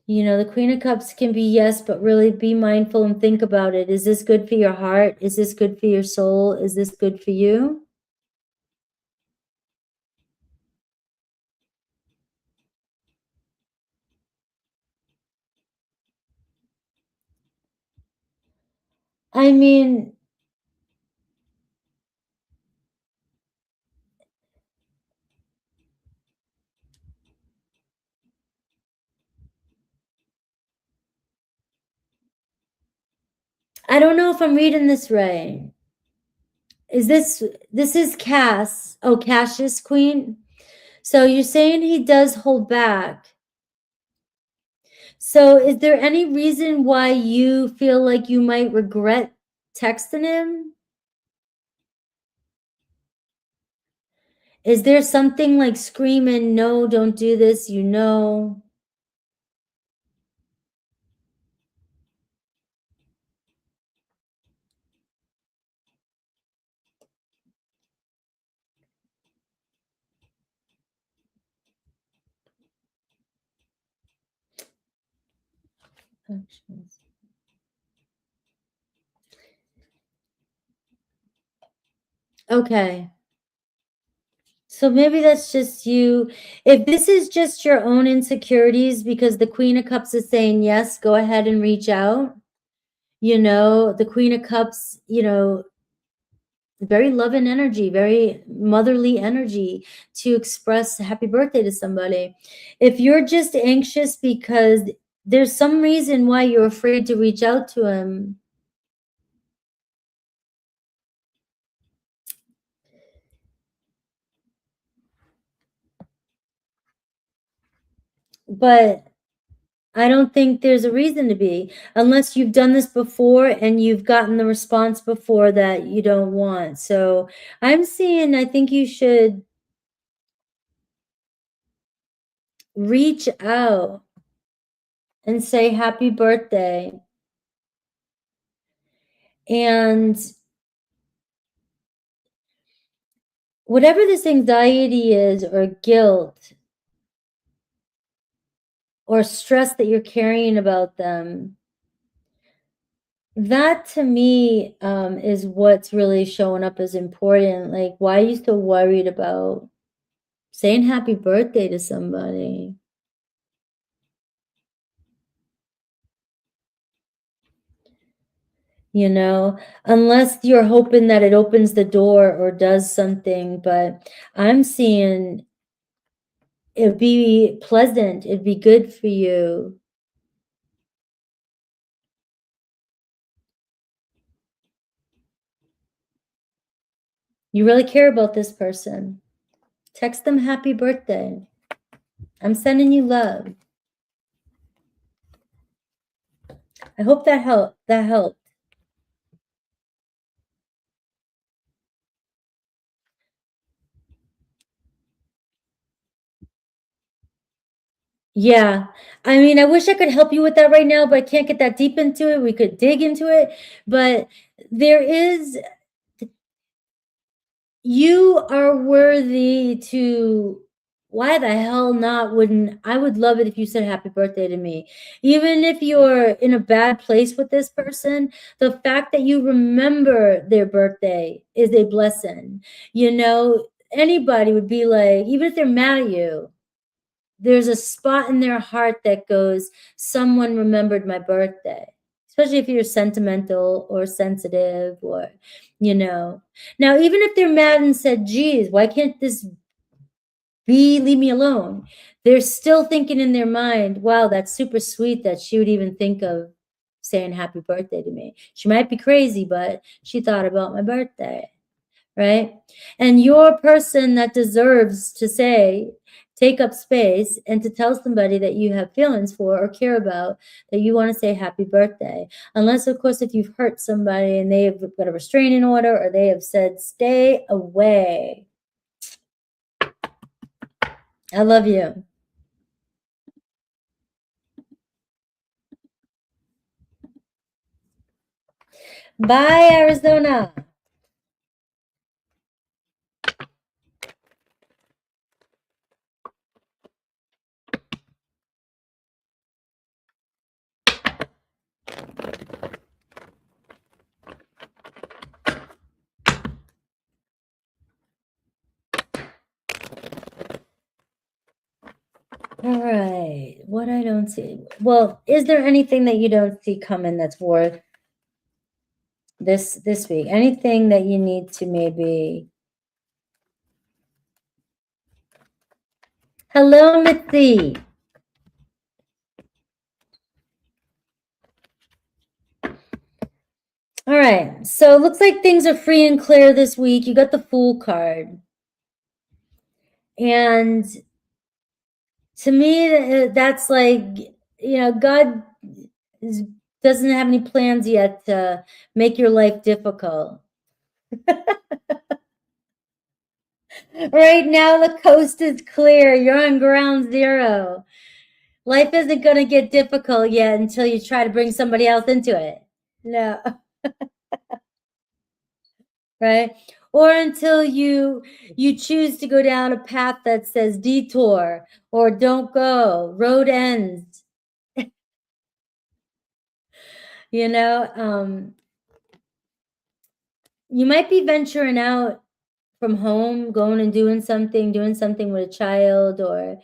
You know, the Queen of Cups can be yes, but really be mindful and think about it. Is this good for your heart? Is this good for your soul? Is this good for you? I mean, I don't know if I'm reading this right. Is this is Cass? Oh, Cassius Queen. So you're saying he does hold back. So is there any reason why you feel like you might regret texting him? Is there something like screaming, no, don't do this, you know? Okay. So maybe that's just you. If this is just your own insecurities, because the Queen of Cups is saying, yes, go ahead and reach out. You know, the Queen of Cups, you know, very loving energy, very motherly energy to express happy birthday to somebody. If you're just anxious because there's some reason why you're afraid to reach out to him, but I don't think there's a reason to be, unless you've done this before and you've gotten the response before that you don't want. So I'm seeing, I think you should reach out and say happy birthday. And whatever this anxiety is, or guilt, or stress that you're carrying about them, that to me is what's really showing up as important. Like, why are you so worried about saying happy birthday to somebody? You know, unless you're hoping that it opens the door or does something. But I'm seeing it'd be pleasant, it'd be good for you. You really care about this person. Text them happy birthday. I'm sending you love. I hope that helped. Yeah. I mean, I wish I could help you with that right now, but I can't get that deep into it. We could dig into it, but there is, you are worthy to, why the hell not? Wouldn't I would love it if you said happy birthday to me. Even if you're in a bad place with this person, the fact that you remember their birthday is a blessing. You know, anybody would be like, even if they're mad at you, there's a spot in their heart that goes, someone remembered my birthday, especially if you're sentimental or sensitive, or, you know. Now, even if they're mad and said, geez, why can't this leave me alone? They're still thinking in their mind, wow, that's super sweet that she would even think of saying happy birthday to me. She might be crazy, but she thought about my birthday. Right? And you're a person that deserves to say, take up space and to tell somebody that you have feelings for or care about, that you want to say happy birthday. Unless, of course, if you've hurt somebody and they have got a restraining order, or they have said, stay away. I love you. Bye, Arizona. All right. What I don't see. Well, is there anything that you don't see coming that's worth this week? Anything that you need to maybe... Hello, Mitzi. All right, so it looks like things are free and clear this week. You got the Fool card. And to me, that's like, you know, God doesn't have any plans yet to make your life difficult. Right now, the coast is clear. You're on ground zero. Life isn't going to get difficult yet until you try to bring somebody else into it. No. Right? Or until you choose to go down a path that says detour or don't go, road ends. You know, you might be venturing out from home, going and doing something with a child, or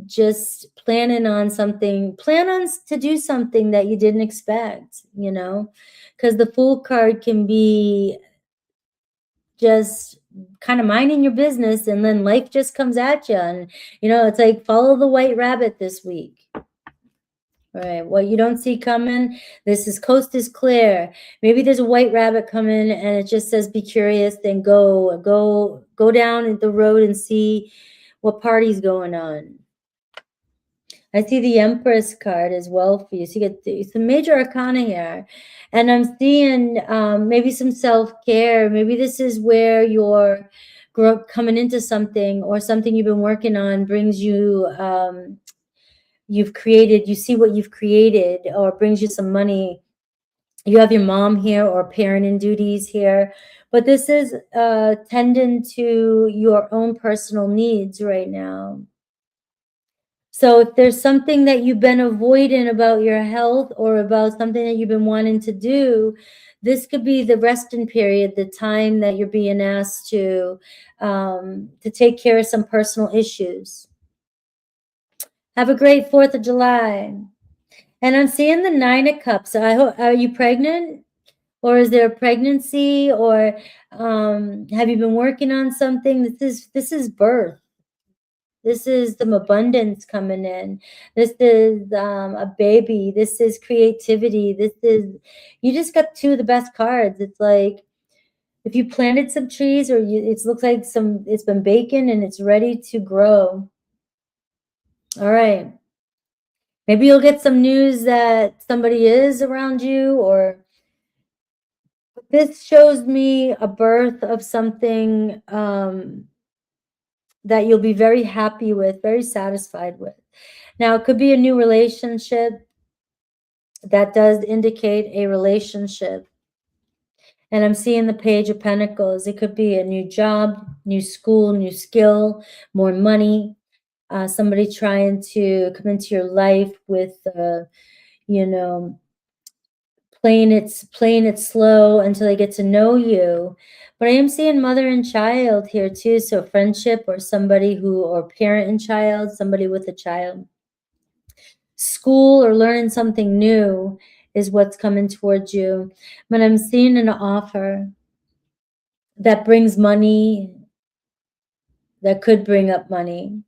just planning on something, to do something that you didn't expect, you know, because the Fool card can be just kind of minding your business, and then life just comes at you, and you know, it's like follow the white rabbit this week. All right, what you don't see coming, coast is clear. Maybe there's a white rabbit coming and it just says be curious, then go down the road and see what party's going on. I see the Empress card as well for you. So you get some major arcana here. And I'm seeing maybe some self-care. Maybe this is where you're coming into something, or something you've been working on brings you, you see what you've created, or brings you some money. You have your mom here, or parenting duties here. But this is tending to your own personal needs right now. So if there's something that you've been avoiding about your health, or about something that you've been wanting to do, this could be the resting period, the time that you're being asked to take care of some personal issues. Have a great 4th of July. And I'm seeing the 9 of Cups. Are you pregnant? Or is there a pregnancy? Or have you been working on something? This is birth. This is some abundance coming in. This is a baby. This is creativity. You just got 2 of the best cards. It's like if you planted some trees, or it looks like it's been baking and it's ready to grow. All right. Maybe you'll get some news that somebody is around you, or this shows me a birth of something that you'll be very happy with, very satisfied with. Now, it could be a new relationship. That does indicate a relationship. And I'm seeing the Page of Pentacles. It could be a new job, new school, new skill, more money. Somebody trying to come into your life with, you know, playing it slow until they get to know you. But I am seeing mother and child here too. So friendship, or or parent and child, somebody with a child. School, or learning something new, is what's coming towards you. But I'm seeing an offer that brings money, that could bring up money,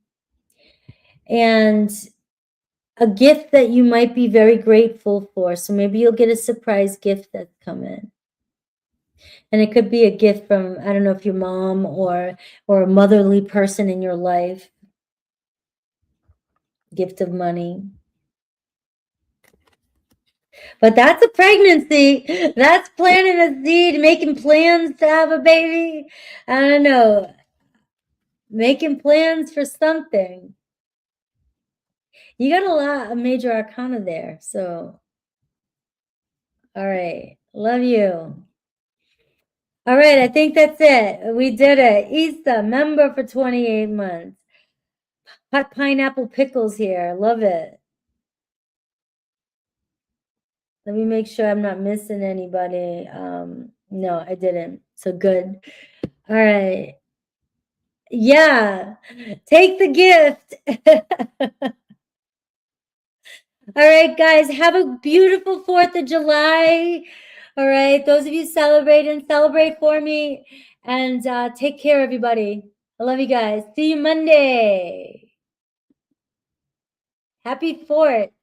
and a gift that you might be very grateful for. So maybe you'll get a surprise gift that's coming. And it could be a gift from, I don't know if your mom or a motherly person in your life. Gift of money. But that's a pregnancy. That's planting a seed, making plans to have a baby. I don't know. Making plans for something. You got a lot of major arcana there. So, all right. Love you. All right. I think that's it. We did it. Issa, member for 28 months. Hot pineapple pickles here. Love it. Let me make sure I'm not missing anybody. No, I didn't. So good. All right. Yeah. Take the gift. All right, guys. Have a beautiful 4th of July. All right. Those of you celebrating, celebrate for me. And take care, everybody. I love you guys. See you Monday. Happy 4th.